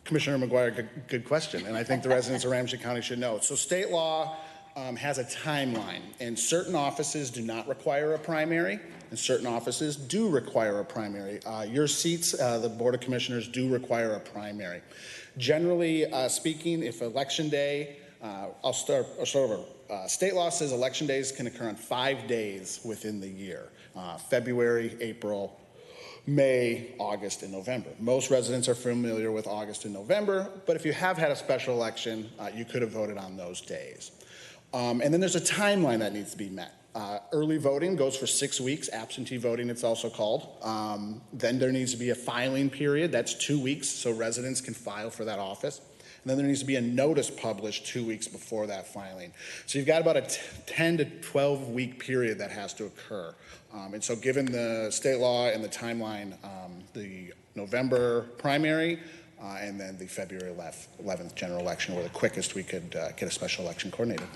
Speaker 9: Commissioner McGuire, good question, and I think the residents of Ramsey County should know. So state law has a timeline, and certain offices do not require a primary, and certain offices do require a primary. Your seats, the Board of Commissioners, do require a primary. Generally speaking, if election day, I'll start over. State law says election days can occur on 5 days within the year, February, April, May, August, and November. Most residents are familiar with August and November, but if you have had a special election, you could have voted on those days. And then there's a timeline that needs to be met. Early voting goes for 6 weeks, absentee voting it's also called. Then there needs to be a filing period, that's 2 weeks, so residents can file for that office. And then there needs to be a notice published 2 weeks before that filing. So you've got about a 10 to 12 week period that has to occur. And so given the state law and the timeline, the November primary and then the February 11th general election were the quickest we could get a special election coordinated.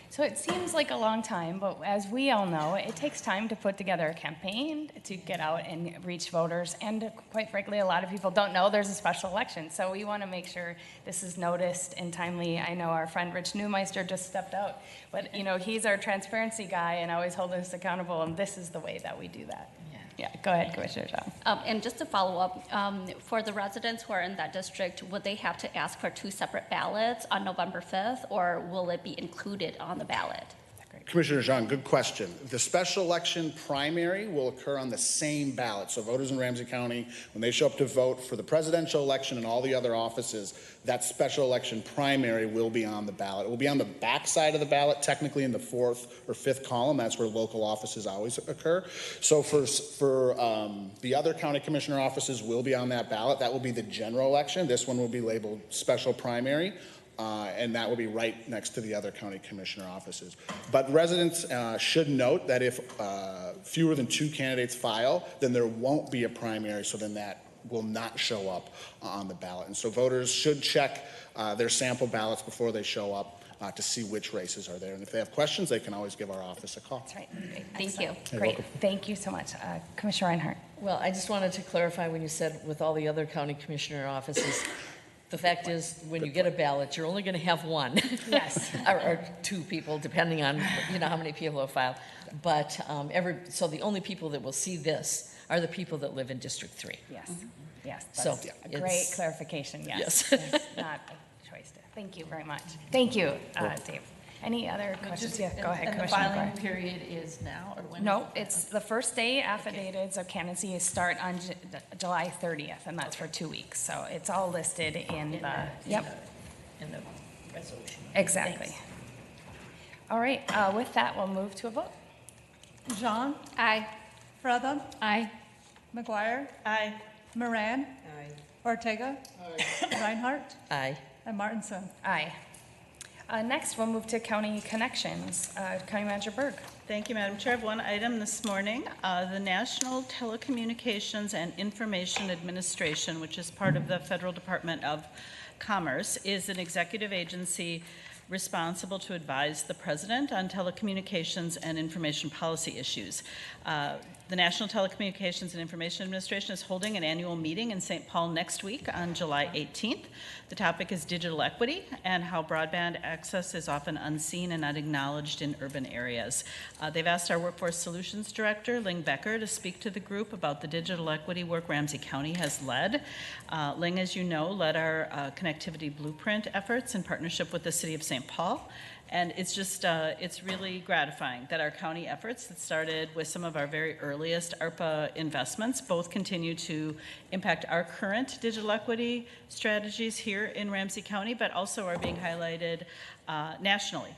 Speaker 1: So it seems like a long time, but as we all know, it takes time to put together a campaign to get out and reach voters. And quite frankly, a lot of people don't know there's a special election. So we want to make sure this is noticed and timely. I know our friend Rich Newmeister just stepped out, but he's our transparency guy and always holding us accountable. And this is the way that we do that. Yeah, go ahead, Commissioner Zhang.
Speaker 4: And just to follow up, for the residents who are in that district, would they have to ask for 2 separate ballots on November 5th, or will it be included on the ballot?
Speaker 9: Commissioner Zhang, good question. The special election primary will occur on the same ballot. So voters in Ramsey County, when they show up to vote for the presidential election and all the other offices, that special election primary will be on the ballot. It will be on the back side of the ballot, technically in the 4th or 5th column. That's where local offices always occur. So for the other county commissioner offices will be on that ballot. That will be the general election. This one will be labeled special primary. And that will be right next to the other county commissioner offices. But residents should note that if fewer than 2 candidates file, then there won't be a primary, so then that will not show up on the ballot. And so voters should check their sample ballots before they show up to see which races are there. And if they have questions, they can always give our office a call.
Speaker 1: That's right.
Speaker 4: Thank you.
Speaker 1: Great. Thank you so much. Commissioner Reinhardt.
Speaker 7: Well, I just wanted to clarify when you said with all the other county commissioner offices, the fact is, when you get a ballot, you're only going to have one.
Speaker 1: Yes.
Speaker 7: or 2 people, depending on how many people have filed. But so the only people that will see this are the people that live in District 3.
Speaker 1: Yes. Yes.
Speaker 7: So
Speaker 1: a great clarification. Yes.
Speaker 7: Yes.
Speaker 1: It's not a choice. Thank you very much. Thank you, Dave. Any other questions? Yeah, go ahead,
Speaker 5: And the
Speaker 1: Commissioner.
Speaker 5: filing period is now, or when?
Speaker 1: No, it's the first day affidavits of candidacy start on July 30th, and that's for 2 weeks. So it's all listed in the
Speaker 10: resolution.
Speaker 1: Exactly.
Speaker 10: Thanks.
Speaker 1: All right, with that, we'll move to a vote.
Speaker 5: Zhang,
Speaker 4: Aye.
Speaker 5: Fretham,
Speaker 4: Aye.
Speaker 5: McGuire,
Speaker 10: Aye.
Speaker 5: Moran. Ortega. Reinhardt.
Speaker 7: Aye.
Speaker 5: And Martinson.
Speaker 1: Aye. Next, we'll move to County Connections. County Manager Berg.
Speaker 11: Thank you, Madam Chair. I have one item this morning. The National Telecommunications and Information Administration, which is part of the Federal Department of Commerce, is an executive agency responsible to advise the President on telecommunications and information policy issues. The National Telecommunications and Information Administration is holding an annual meeting in St. Paul next week on July 18th. The topic is digital equity and how broadband access is often unseen and not acknowledged in urban areas. They've asked our Workforce Solutions Director, Ling Becker, to speak to the group about the digital equity work Ramsey County has led. Ling, as you know, led our connectivity blueprint efforts in partnership with the City of St. Paul. And it's just, it's really gratifying that our county efforts that started with some of our very earliest ARPA investments both continue to impact our current digital equity strategies here in Ramsey County, but also are being highlighted nationally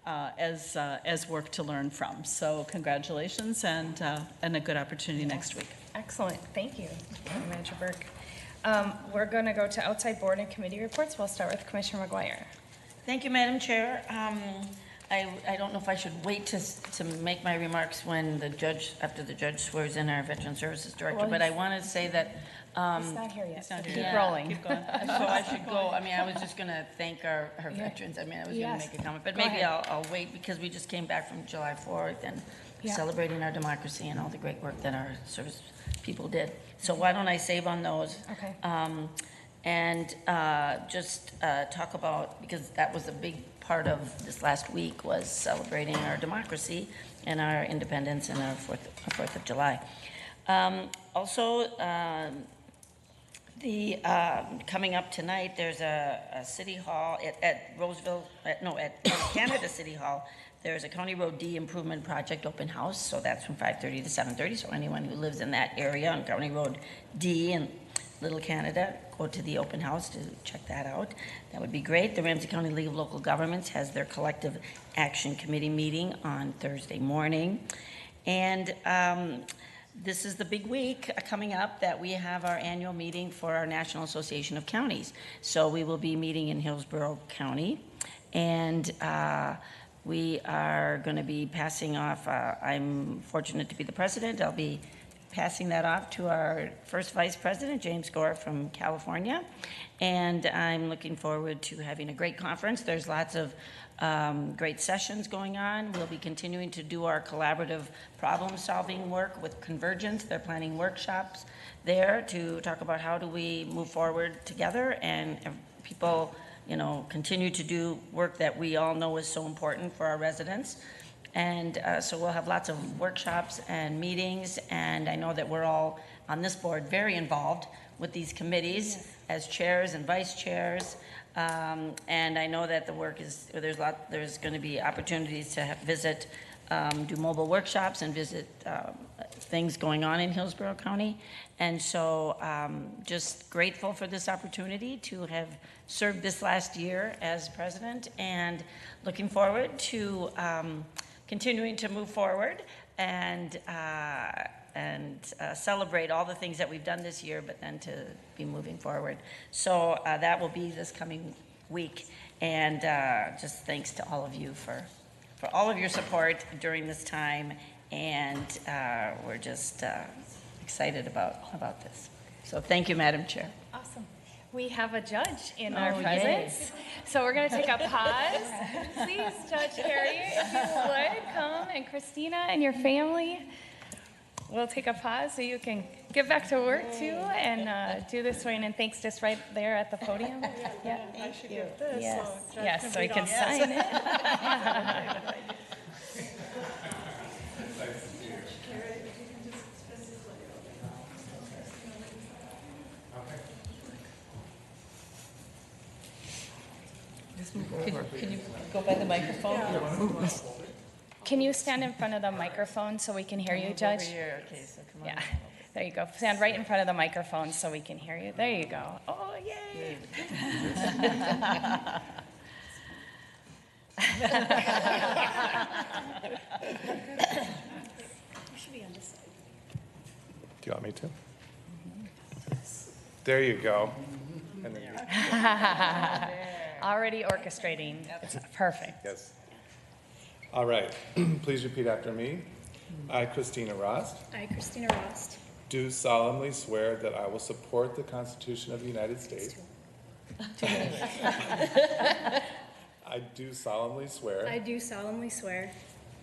Speaker 11: as work to learn from. So congratulations and a good opportunity next week.
Speaker 1: Excellent, thank you, Manager Burke. We're going to go to outside board and committee reports. We'll start with Commissioner McGuire.
Speaker 10: Thank you, Madam Chair. I don't know if I should wait to make my remarks when the judge, after the judge swears in our Veteran Services Director,
Speaker 1: Well,
Speaker 10: but I want to say that.
Speaker 1: He's not here yet, so keep
Speaker 10: Yeah,
Speaker 1: rolling.
Speaker 10: keep going. So I should go. I mean, I was just going to thank our veterans. I mean, I was going to make a comment, but
Speaker 1: Go
Speaker 10: maybe
Speaker 1: ahead.
Speaker 10: I'll wait because we just came back from July 4th and
Speaker 1: Yeah.
Speaker 10: celebrating our democracy and all the great work that our service people did. So why don't I save on those?
Speaker 1: Okay.
Speaker 10: And just talk about, because that was a big part of this last week, was celebrating our democracy and our independence and our 4th of July. Also, coming up tonight, there's a City Hall at Roseville, at Canada City Hall. There's a County Road D Improvement Project open house, so that's from 5:30 to 7:30. So anyone who lives in that area on County Road D in Little Canada, go to the open house to check that out. That would be great. The Ramsey County League of Local Governments has their Collective Action Committee meeting on Thursday morning. And this is the big week coming up that we have our annual meeting for our National Association of Counties. So we will be meeting in Hillsborough County. And we are going to be passing off, I'm fortunate to be the president. I'll be passing that off to our first vice president, James Gore from California. And I'm looking forward to having a great conference. There's lots of great sessions going on. We'll be continuing to do our collaborative problem-solving work with Convergence. They're planning workshops there to talk about how do we move forward together and people, you know, continue to do work that we all know is so important for our residents. And so we'll have lots of workshops and meetings, and I know that we're all on this board very involved with these committees as chairs and vice chairs. And I know that the work is, there's going to be opportunities to visit, do mobile workshops and visit things going on in Hillsborough County. And so just grateful for this opportunity to have served this last year as president, and looking forward to continuing to move forward and celebrate all the things that we've done this year, but then to be moving forward. So that will be this coming week. And just thanks to all of you for all of your support during this time. And we're just excited about this. So thank you, Madam Chair.
Speaker 1: Awesome. We have a judge in our
Speaker 10: Oh,
Speaker 1: presence.
Speaker 10: yay.
Speaker 1: So we're going to take a pause. Please, Judge Harry, if you would, come, and Christina and your family. We'll take a pause so you can get back to work too and do this swearing in. Thanks just right there at the podium. Yeah.
Speaker 5: I should give this.
Speaker 1: Yes,
Speaker 5: So Judge
Speaker 1: yes, so you
Speaker 5: read
Speaker 1: can
Speaker 5: off.
Speaker 1: sign it.
Speaker 10: Can you go by the microphone?
Speaker 1: Can you stand in front of the microphone so we can hear you, Judge?
Speaker 10: Over here. Okay, so come on.
Speaker 1: Yeah, there you go. Stand right in front of the microphone so we can hear you. There you go. Oh, yay.
Speaker 2: You should be on this side.
Speaker 25: Do you want me to? There you go. And then
Speaker 1: Already orchestrating. It's perfect.
Speaker 25: yes. All right. Please repeat after me. I, Christina Rost,
Speaker 2: I, Christina Rost,
Speaker 25: do solemnly swear that I will support the Constitution of the United States. I do solemnly swear
Speaker 2: I do solemnly swear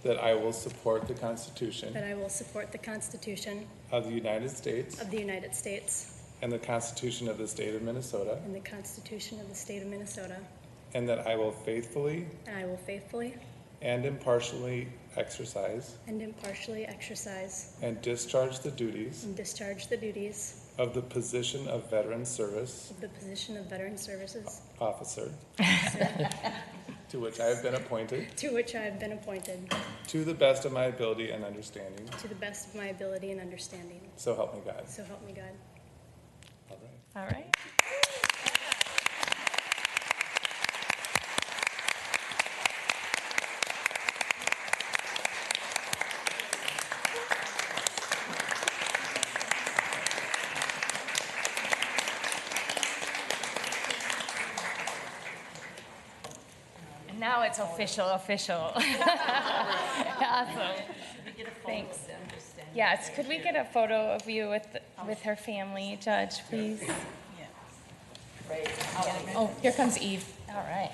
Speaker 25: that I will support the Constitution
Speaker 2: that I will support the Constitution
Speaker 25: of the United States
Speaker 2: of the United States
Speaker 25: and the Constitution of the State of Minnesota,
Speaker 2: and the Constitution of the State of Minnesota,
Speaker 25: and that I will faithfully
Speaker 2: and I will faithfully
Speaker 25: and impartially exercise
Speaker 2: and impartially exercise
Speaker 25: and discharge the duties
Speaker 2: and discharge the duties
Speaker 25: of the position of Veteran Service
Speaker 2: of the position of Veteran Services
Speaker 25: Officer to which I have been appointed
Speaker 2: to which I have been appointed
Speaker 25: to the best of my ability and understanding.
Speaker 2: to the best of my ability and understanding.
Speaker 25: So help me God.
Speaker 2: So help me God.
Speaker 25: All right.
Speaker 1: All right. And now it's official. Awesome. Thanks. Yes, could we get a photo of you with her family, Judge, please? Oh, here comes Eve. All right.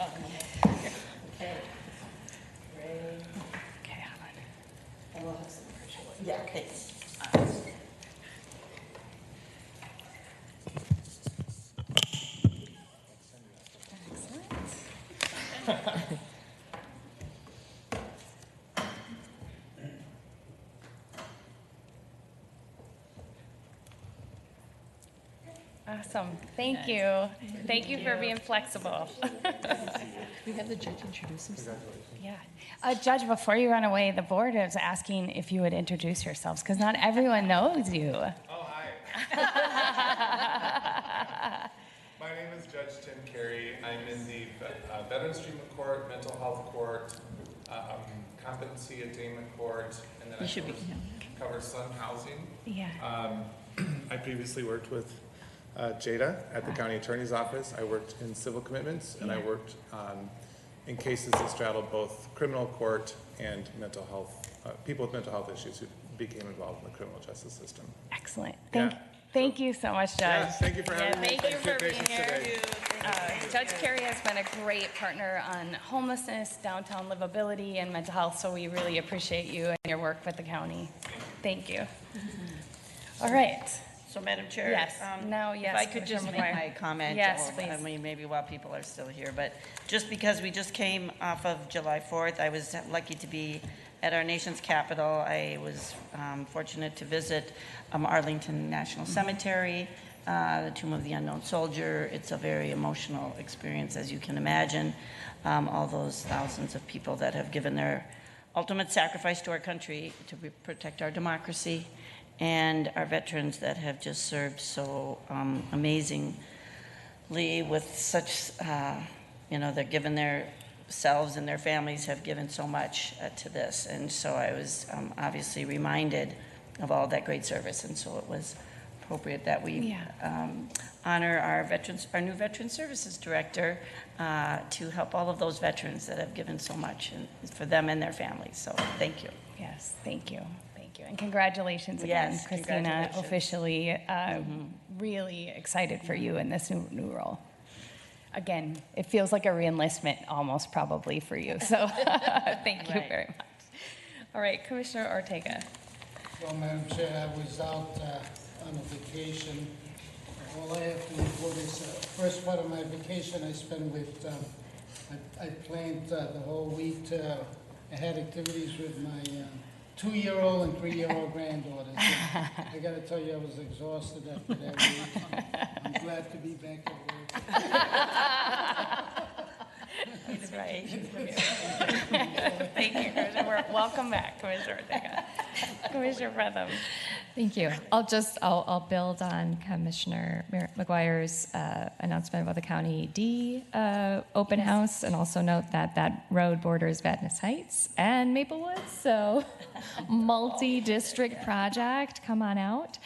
Speaker 1: Okay, hold on.
Speaker 10: Yeah, thanks.
Speaker 1: Awesome. Thank you. Thank you for being flexible.
Speaker 7: We have the judge introduce himself.
Speaker 1: Yeah. Judge, before you run away, the board is asking if you would introduce yourselves, because not everyone knows you.
Speaker 25: Oh, hi. My name is Judge Tim Carey. I'm in the Veterans Treatment Court, Mental Health Court, Competency Attainment Court, and then I cover Sun Housing.
Speaker 1: Yeah.
Speaker 25: I previously worked with Jada at the County Attorney's Office. I worked in civil commitments, and I worked in cases that straddled both criminal court and mental health, people with mental health issues who became involved in the criminal justice system.
Speaker 1: Excellent. Thank you so much, Judge.
Speaker 25: Yes, thank you for having me.
Speaker 1: Thank you for being here.
Speaker 25: Today.
Speaker 1: Judge Carey has been a great partner on homelessness, downtown livability, and mental health, so we really appreciate you and your work with the county. Thank you. All right.
Speaker 10: So, Madam Chair,
Speaker 1: Yes. Now, yes,
Speaker 10: if I could just
Speaker 1: Commissioner
Speaker 10: make
Speaker 1: McGuire.
Speaker 10: my comment.
Speaker 1: Yes,
Speaker 10: or,
Speaker 1: please.
Speaker 10: I mean, maybe while people are still here, but just because we just came off of July 4th, I was lucky to be at our nation's capital. I was fortunate to visit Arlington National Cemetery, the Tomb of the Unknown Soldier. It's a very emotional experience, as you can imagine. All those thousands of people that have given their ultimate sacrifice to our country to protect our democracy, and our veterans that have just served so amazingly with such, they're given their selves and their families have given so much to this. And so I was obviously reminded of all that great service. And so it was appropriate that we honor our new Veteran Services Director to help all of those veterans that have given so much for them and their families. So thank you.
Speaker 1: Yes, thank you. And congratulations again,
Speaker 10: Yes,
Speaker 1: Christina,
Speaker 10: congratulations.
Speaker 1: officially. Really excited for you in this new role. Again, it feels like a reenlistment almost probably for you. So thank you very much. All right, Commissioner Ortega.
Speaker 3: Well, Madam Chair, I was out on a vacation. All I have to report is first part of my vacation I spent with, I planned the whole week. I had activities with my 2-year-old and 3-year-old granddaughters. I got to tell you, I was exhausted after that week. I'm glad to be back at work.
Speaker 1: That's right. Thank you, Commissioner. Welcome back, Commissioner Ortega. Commissioner Fretham.
Speaker 12: Thank you. I'll build on Commissioner McGuire's announcement about the County D open house, and also note that that road borders Vadnais Heights and Maplewood, so multi-district project. Come on out.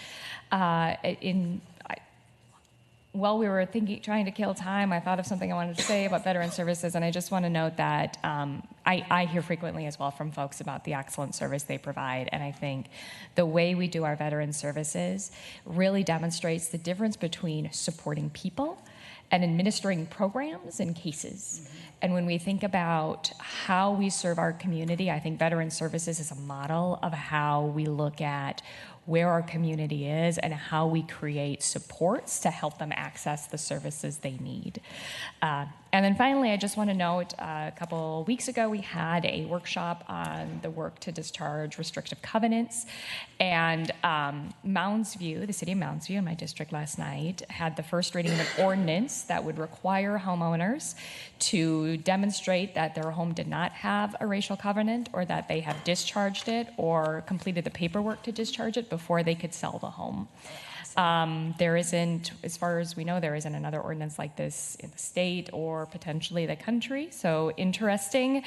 Speaker 12: while we were trying to kill time, I thought of something I wanted to say about veteran services, and I just want to note that I hear frequently as well from folks about the excellent service they provide, and I think the way we do our veteran services really demonstrates the difference between supporting people and administering programs and cases. Mm-hmm. And when we think about how we serve our community, I think veteran services is a model of how we look at where our community is and how we create supports to help them access the services they need. And then finally, I just want to note, a couple weeks ago, we had a workshop on the work to discharge restrictive covenants. And Mounds View, the city of Mounds View in my district last night, had the first reading of an ordinance that would require homeowners to demonstrate that their home did not have a racial covenant or that they have discharged it or completed the paperwork to discharge it before they could sell the home. There isn't, as far as we know, there isn't another ordinance like this in the state or potentially the country. So interesting,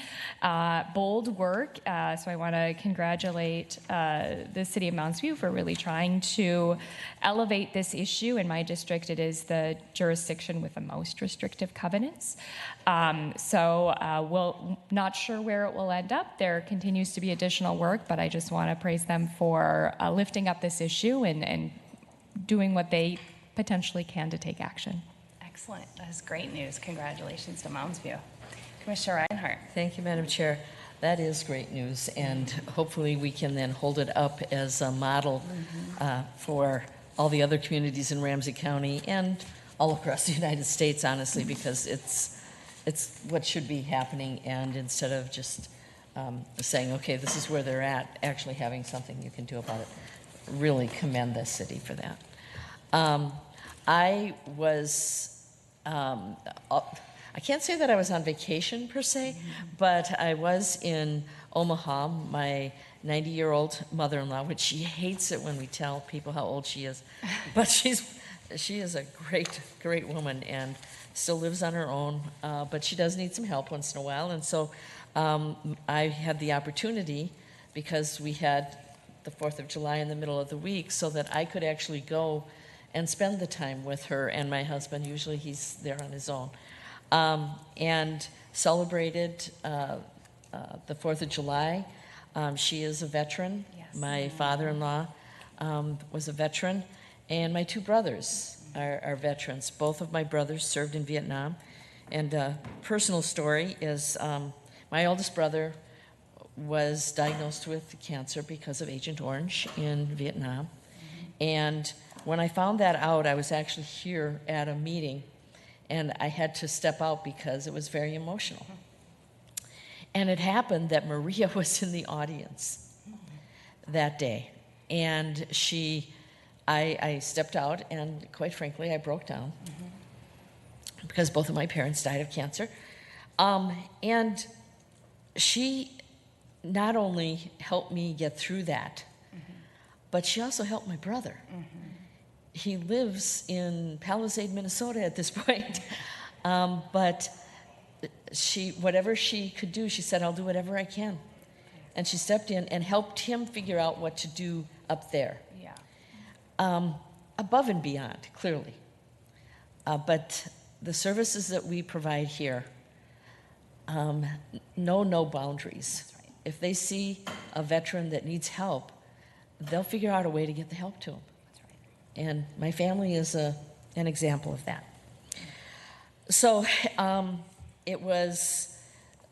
Speaker 12: bold work. So I want to congratulate the city of Mounds View for really trying to elevate this issue. In my district, it is the jurisdiction with the most restrictive covenants. We'll not sure where it will end up. There continues to be additional work, but I just want to praise them for lifting up this issue and doing what they potentially can to take action.
Speaker 1: Excellent. That is great news. Congratulations to Mounds View. Commissioner Reinhardt.
Speaker 7: Thank you, Madam Chair. That is great news, and hopefully we can then hold it up as a model for all the other communities in Ramsey County and all across the United States, honestly, because it's what should be happening, and instead of just saying, okay, this is where they're at, actually having something you can do about it. Really commend this city for that. I can't say that I was on vacation per se, but I was in Omaha. My 90-year-old mother-in-law, which she hates it when we tell people how old she is, but she is a great woman and still lives on her own, but she does need some help once in a while. And so I had the opportunity, because we had the 4th of July in the middle of the week, so that I could actually go and spend the time with her and my husband. Usually he's there on his own, and celebrated the 4th of July. She is a veteran. Yes. My father-in-law was a veteran, and my 2 brothers are veterans. Both of my brothers served in Vietnam. And a personal story is my oldest brother was diagnosed with cancer because of Agent Orange in Vietnam. And when I found that out, I was actually here at a meeting, and I had to step out because it was very emotional. And it happened that Maria was in the audience that day. And I stepped out, and quite frankly, I broke down because both of my parents died of cancer. And she not only helped me get through that, but she also helped my brother. He lives in Palisade, Minnesota at this point. But whatever she could do, she said, I'll do whatever I can. And she stepped in and helped him figure out what to do up there. Above and beyond, clearly. But the services that we provide here know no boundaries. If they see a veteran that needs help, they'll figure out a way to get the help to them. And my family is an example of that. So it was,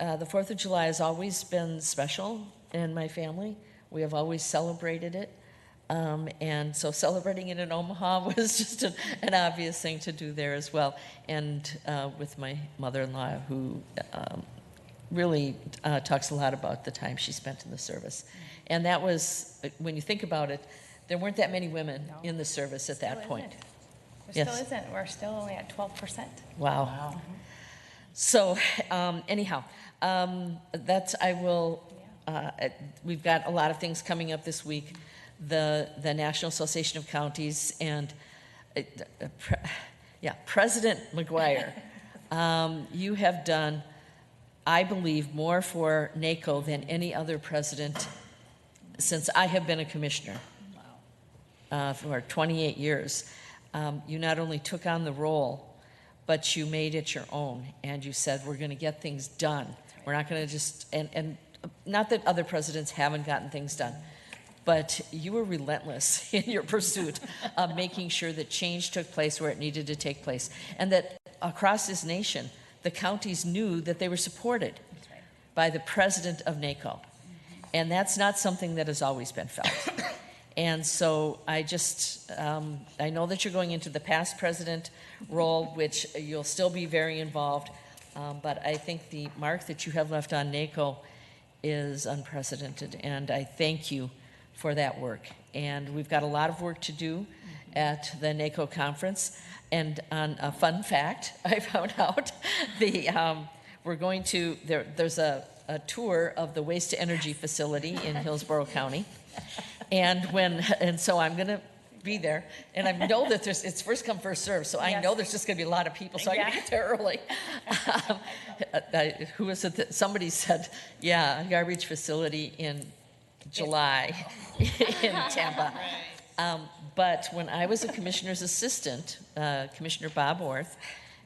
Speaker 7: the 4th of July has always been special in my family. We have always celebrated it. And so celebrating it in Omaha was just an obvious thing to do there as well. And with my mother-in-law, who really talks a lot about the time she spent in the service. And that was, when you think about it, there weren't that many women in the service at that point.
Speaker 1: There still isn't. We're still only at 12%.
Speaker 7: Wow. So anyhow, we've got a lot of things coming up this week. The National Association of Counties and President McGuire, you have done, I believe, more for NACO than any other president since I have been a commissioner for 28 years. you not only took on the role, but you made it your own, and you said, we're going to get things done. We're not going to just, and not that other presidents haven't gotten things done, but you were relentless in your pursuit of making sure that change took place where it needed to take place, and that across this nation, the counties knew that they were supported by the president of NACO. And that's not something that has always been felt. And so I just, I know that you're going into the past president role, which you'll still be very involved, but I think the mark that you have left on NACO is unprecedented, and I thank you for that work. And we've got a lot of work to do at the NACO conference. And on a fun fact, I found out we're going to, there's a tour of the waste to energy facility in Hillsborough County. And so I'm going to be there, and I know that it's first come, first serve, so I know there's just going to be a lot of people, so I got to get there early. Who was it that somebody said, yeah, a garbage facility in July in Tampa. But when I was a commissioner's assistant, Commissioner Bob Orth,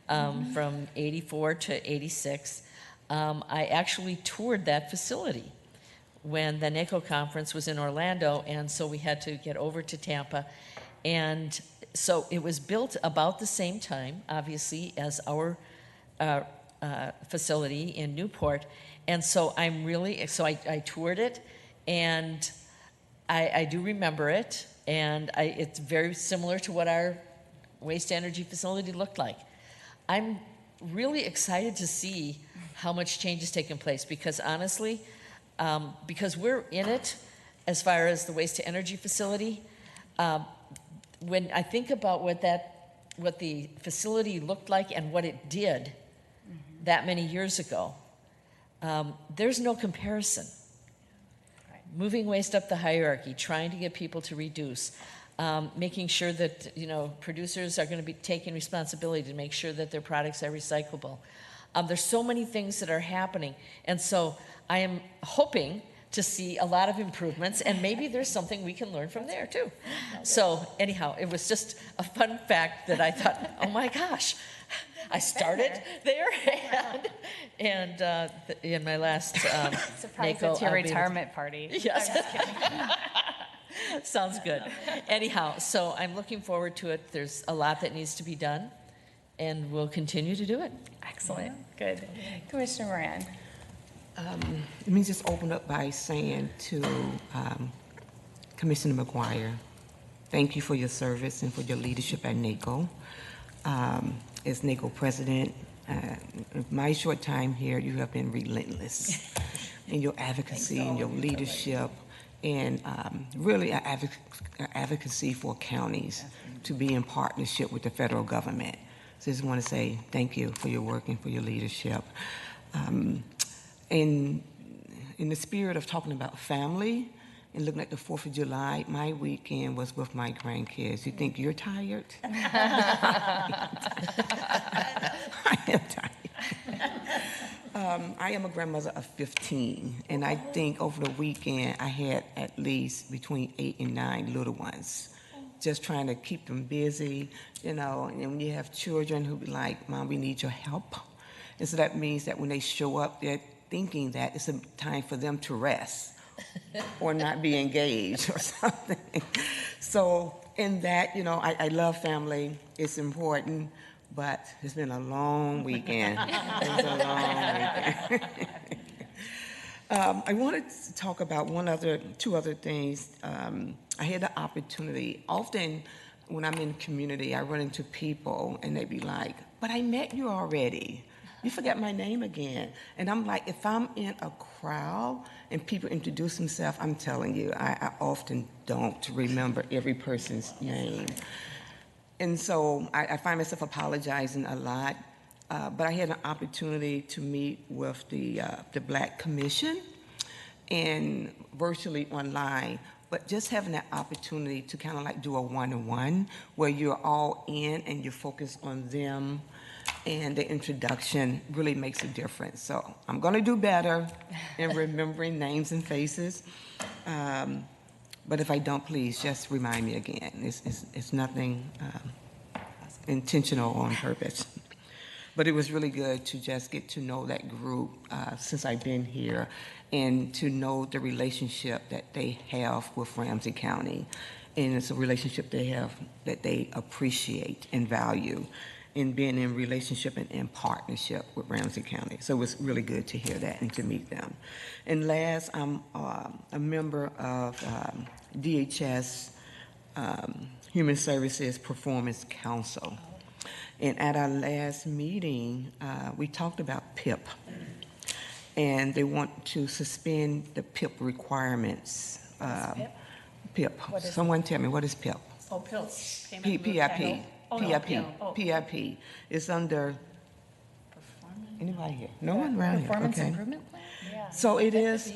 Speaker 7: from 84 to 86, I actually toured that facility when the NACO conference was in Orlando, and so we had to get over to Tampa. And so it was built about the same time, obviously, as our facility in Newport. And so I toured it, and I do remember it, and it's very similar to what our waste energy facility looked like. I'm really excited to see how much change has taken place, because honestly, because we're in it as far as the waste to energy facility, when I think about what the facility looked like and what it did that many years ago, there's no comparison. Moving waste up the hierarchy, trying to get people to reduce, making sure that producers are going to be taking responsibility to make sure that their products are recyclable. There's so many things that are happening, and so I am hoping to see a lot of improvements, and maybe there's something we can learn from there too. So anyhow, it was just a fun fact that I thought, oh my gosh, I started there, and in my last
Speaker 1: surprise
Speaker 7: NACO,
Speaker 1: it's your retirement party.
Speaker 7: Yes. Sounds good. Anyhow, so I'm looking forward to it. There's a lot that needs to be done, and we'll continue to do it.
Speaker 1: Excellent. Good. Commissioner Moran.
Speaker 8: Let me just open up by saying to Commissioner McGuire, thank you for your service and for your leadership at NACO. As NACO president, in my short time here, you have been relentless in your advocacy and your leadership, and really an advocacy for counties to be in partnership with the federal government. So I just want to say thank you for your work and for your leadership. In the spirit of talking about family and looking at the 4th of July, my weekend was with my grandkids. You think you're tired? I am tired. I am a grandmother of 15, and I think over the weekend I had at least between 8 and 9 little ones, just trying to keep them busy, and when you have children who be like, Mom, we need your help. And so that means that when they show up, they're thinking that it's a time for them to rest or not be engaged or something. So in that, I love family. It's important, but it's been a long weekend. It's a long weekend. I wanted to talk about two other things. I had the opportunity, often when I'm in the community, I run into people and they be like, but I met you already. You forgot my name again. And I'm like, if I'm in a crowd and people introduce themselves, I'm telling you, I often don't remember every person's name. And so I find myself apologizing a lot. But I had an opportunity to meet with the Black Commission and virtually online. But just having that opportunity to kind of like do a one-on-one where you're all in and you focus on them, and the introduction really makes a difference. So I'm going to do better in remembering names and faces. But if I don't, please just remind me again. It's nothing intentional on purpose. But it was really good to just get to know that group since I've been here and to know the relationship that they have with Ramsey County. And it's a relationship they have that they appreciate and value in being in relationship and in partnership with Ramsey County. So it was really good to hear that and to meet them. And last, I'm a member of DHS Human Services Performance Council. And at our last meeting, we talked about PIP. And they want to suspend the PIP requirements. PIP? Someone tell me, what is PIP?
Speaker 11: Oh, pills.
Speaker 8: PIP. PIP. It's under, anybody here? No one around here?
Speaker 12: Performance
Speaker 8: Okay.
Speaker 12: improvement plan? Yeah.
Speaker 8: So it is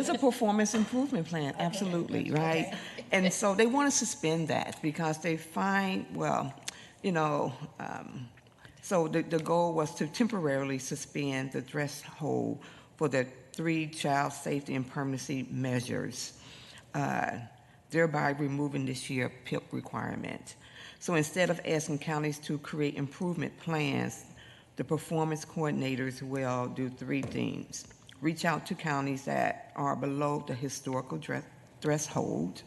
Speaker 8: a performance improvement plan, absolutely, right?
Speaker 12: Okay.
Speaker 8: And so they want to suspend that because they find, well, so the goal was to temporarily suspend the threshold for the 3 child safety and permanency measures, thereby removing this year's PIP requirement. So instead of asking counties to create improvement plans, the performance coordinators will do 3 things. Reach out to counties that are below the historical threshold,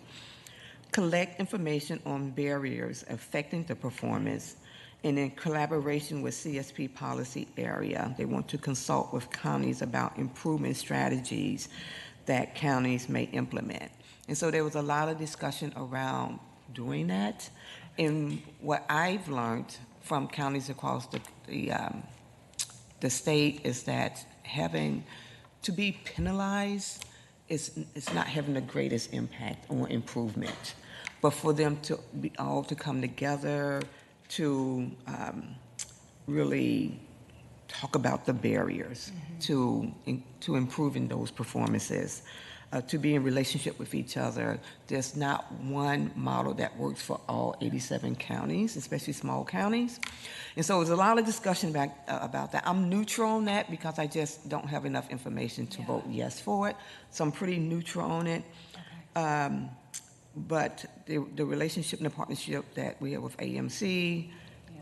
Speaker 8: collect information on barriers affecting the performance, and in collaboration with CSP policy area, they want to consult with counties about improvement strategies that counties may implement. And so there was a lot of discussion around doing that. And what I've learned from counties across the state is that to be penalized is not having the greatest impact on improvement. But for them to all to come together to really talk about the barriers to improving those performances, to be in relationship with each other. There's not one model that works for all 87 counties, especially small counties. And so there's a lot of discussion about that. I'm neutral on that because I just don't have enough information to vote yes for it. So I'm pretty neutral on it. Okay. But the relationship and the partnership that we have with AMC,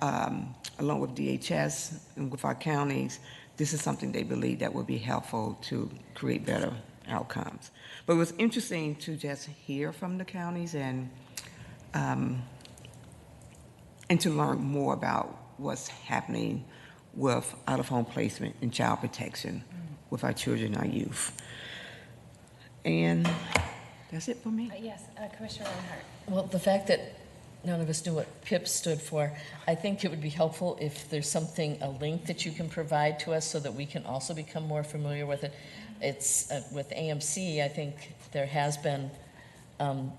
Speaker 8: along with DHS and with our counties, this is something they believe that will be helpful to create better outcomes. But it was interesting to just hear from the counties and to learn more about what's happening with out-of-home placement and child protection with our children and our youth. And that's it for me.
Speaker 1: Yes, Commissioner Reinhardt.
Speaker 7: Well, the fact that none of us knew what PIP stood for, I think it would be helpful if there's a link that you can provide to us so that we can also become more familiar with it. It's with AMC, I think there has been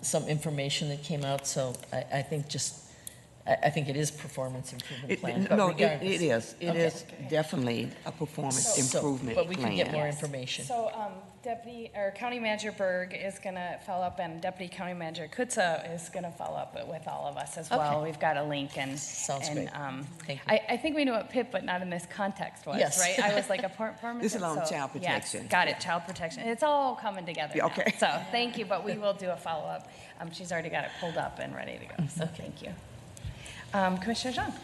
Speaker 7: some information that came out, so I think it is performance improvement plan.
Speaker 8: It is definitely a performance improvement plan.
Speaker 7: But we can get more information.
Speaker 1: So County Manager Berg is going to follow up, and Deputy County Manager Kutza is going to follow up with all of us as well. We've got a link, and
Speaker 7: sounds great. Thank you.
Speaker 1: I think we know what PIP, but not in this context was,
Speaker 7: yes.
Speaker 1: right? I was like a performance.
Speaker 8: This is on child protection.
Speaker 1: Yes, got it, child protection. It's all coming together now.
Speaker 8: Okay.
Speaker 1: So thank you, but we will do a follow up. She's already got it pulled up and ready to go. So thank you. Commissioner Zhang.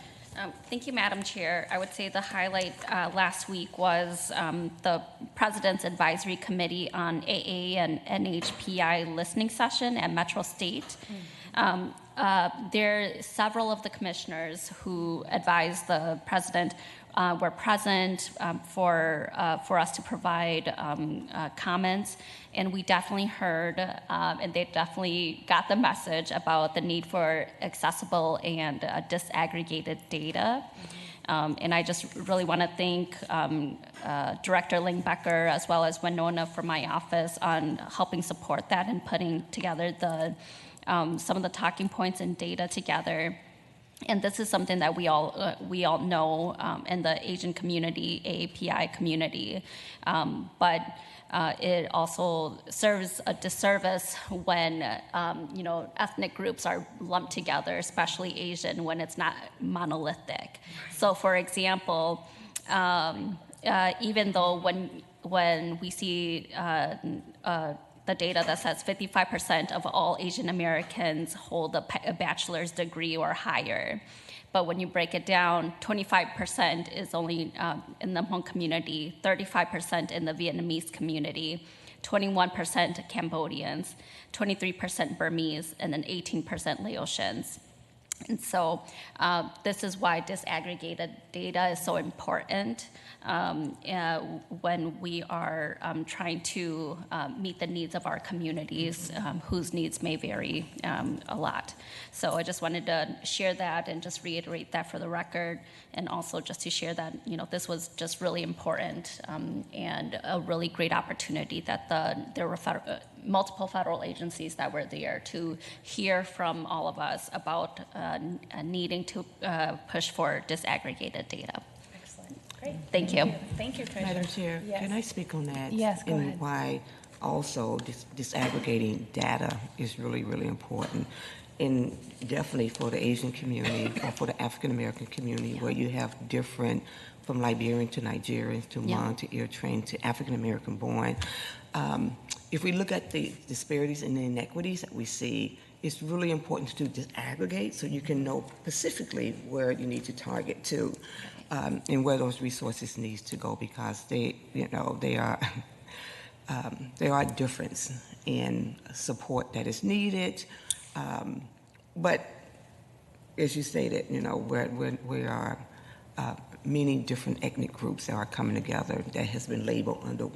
Speaker 4: Thank you, Madam Chair. I would say the highlight last week was the President's Advisory Committee on AA and NHPI listening session at Metro State. Several of the commissioners who advised the President were present for us to provide comments, and we definitely heard, and they definitely got the message about the need for accessible and disaggregated data. And I just really want to thank Director Lingbecker as well as Winona from my office on helping support that and putting together some of the talking points and data together. And this is something that we all know in the Asian community, AAPI community, but it also serves a disservice when ethnic groups are lumped together, especially Asian, when it's not monolithic. So, for example, even though when we see the the data that says 55% of all Asian Americans hold a bachelor's degree or higher. But when you break it down, 25% is only in the Hmong community, 35% in the Vietnamese community, 21% Cambodians, 23% Burmese, and then 18% Laotians. And so this is why disaggregated data is so important when we are trying to meet the needs of our communities, whose needs may vary a lot. So I just wanted to share that and just reiterate that for the record, and also just to share that, you know, this was just really important and a really great opportunity that there were multiple federal agencies that were there to hear from all of us about needing to push for disaggregated data.
Speaker 1: Excellent. Great.
Speaker 4: Thank you.
Speaker 1: Thank you, Commissioner.
Speaker 8: Madam Chair,
Speaker 1: Yes.
Speaker 8: can I speak on that?
Speaker 1: Yes, go
Speaker 8: and
Speaker 1: ahead.
Speaker 8: why also disaggregating data is really, really important. And definitely for the Asian community or for the African American community, where you have different, from Liberian to Nigerian to Hmong to Eritrean to African American born. If we look at the disparities and the inequities that we see, it's really important to disaggregate so you can know specifically where you need to target to and where those resources need to go, because they are a difference in support that is needed. But as you stated, you know, we are many different ethnic groups that are coming together that has been labeled under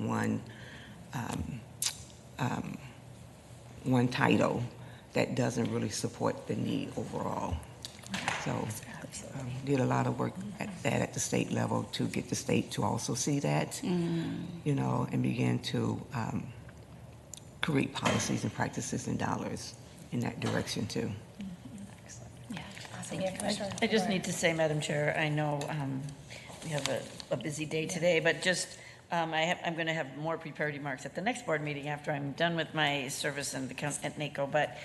Speaker 8: one title that doesn't really support the need overall. So did a lot of work at the state level to get the state to also see that, you know, and begin to create policies and practices and dollars in that direction too.
Speaker 10: I just need to say, Madam Chair, I know we have a busy day today, but just I'm going to have more prepared remarks at the next board meeting after I'm done with my service at NACO. But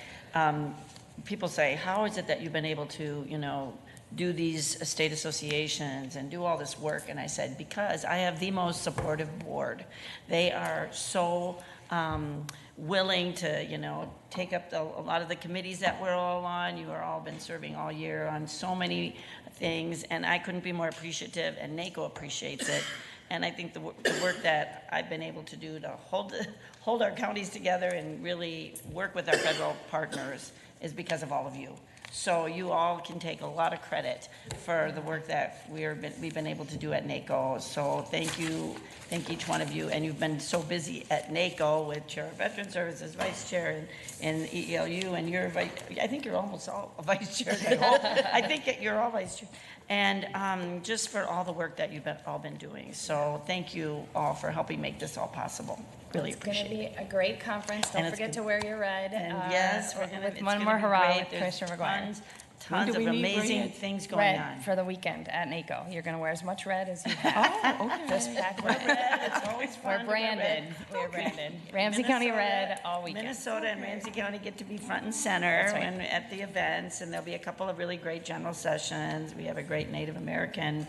Speaker 10: people say, how is it that you've been able to, you know, do these state associations and do all this work? And I said, because I have the most supportive board. They are so willing to, you know, take up a lot of the committees that we're all on. You are all been serving all year on so many things, and I couldn't be more appreciative, and NACO appreciates it. And I think the work that I've been able to do to hold our counties together and really work with our federal partners is because of all of you. So you all can take a lot of credit for the work that we've been able to do at NACO. So thank you, thank each one of you. And you've been so busy at NACO with Chair of Veteran Services, Vice Chair, and EELU, and you're I think you're almost all vice chairs, I hope. I think that you're all vice chair. And just for all the work that you've all been doing. So thank you all for helping make this all possible. Really appreciate it.
Speaker 1: It's going to be a great conference. Don't forget to wear your red.
Speaker 10: And yes,
Speaker 1: with one more hurrah with Commissioner McGuire.
Speaker 10: Tons of amazing things going on.
Speaker 1: For the weekend at NACO. You're going to wear as much red as you have.
Speaker 10: Oh, okay.
Speaker 1: Just pack red.
Speaker 10: It's always fun.
Speaker 1: We're branded. We're branded. Ramsey County red all weekend.
Speaker 10: Minnesota and Ramsey County get to be front and center at the events, and there'll be a couple of really great general sessions. We have a great Native American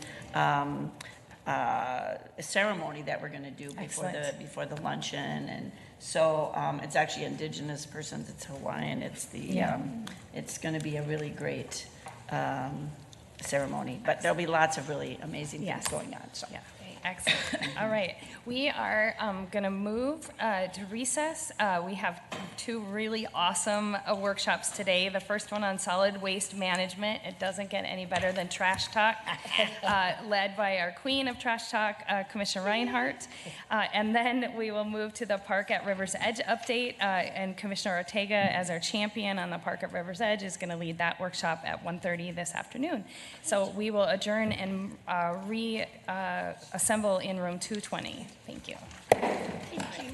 Speaker 10: ceremony that we're going to do before the luncheon, and so it's actually Indigenous persons. It's Hawaiian. It's it's going to be a really great ceremony. But there'll be lots of really amazing things going on. So.
Speaker 1: Yeah. Excellent. All right. We are going to move to recess. We have two really awesome workshops today. The first one on solid waste management. It doesn't get any better than Trash Talk, led by our queen of Trash Talk, Commissioner Reinhardt. And then we will move to the Park at River's Edge update. And Commissioner Ortega, as our champion on the Park at River's Edge, is going to lead that workshop at 1:30 this afternoon. So we will adjourn and reassemble in room 220. Thank you.
Speaker 10: Thank you.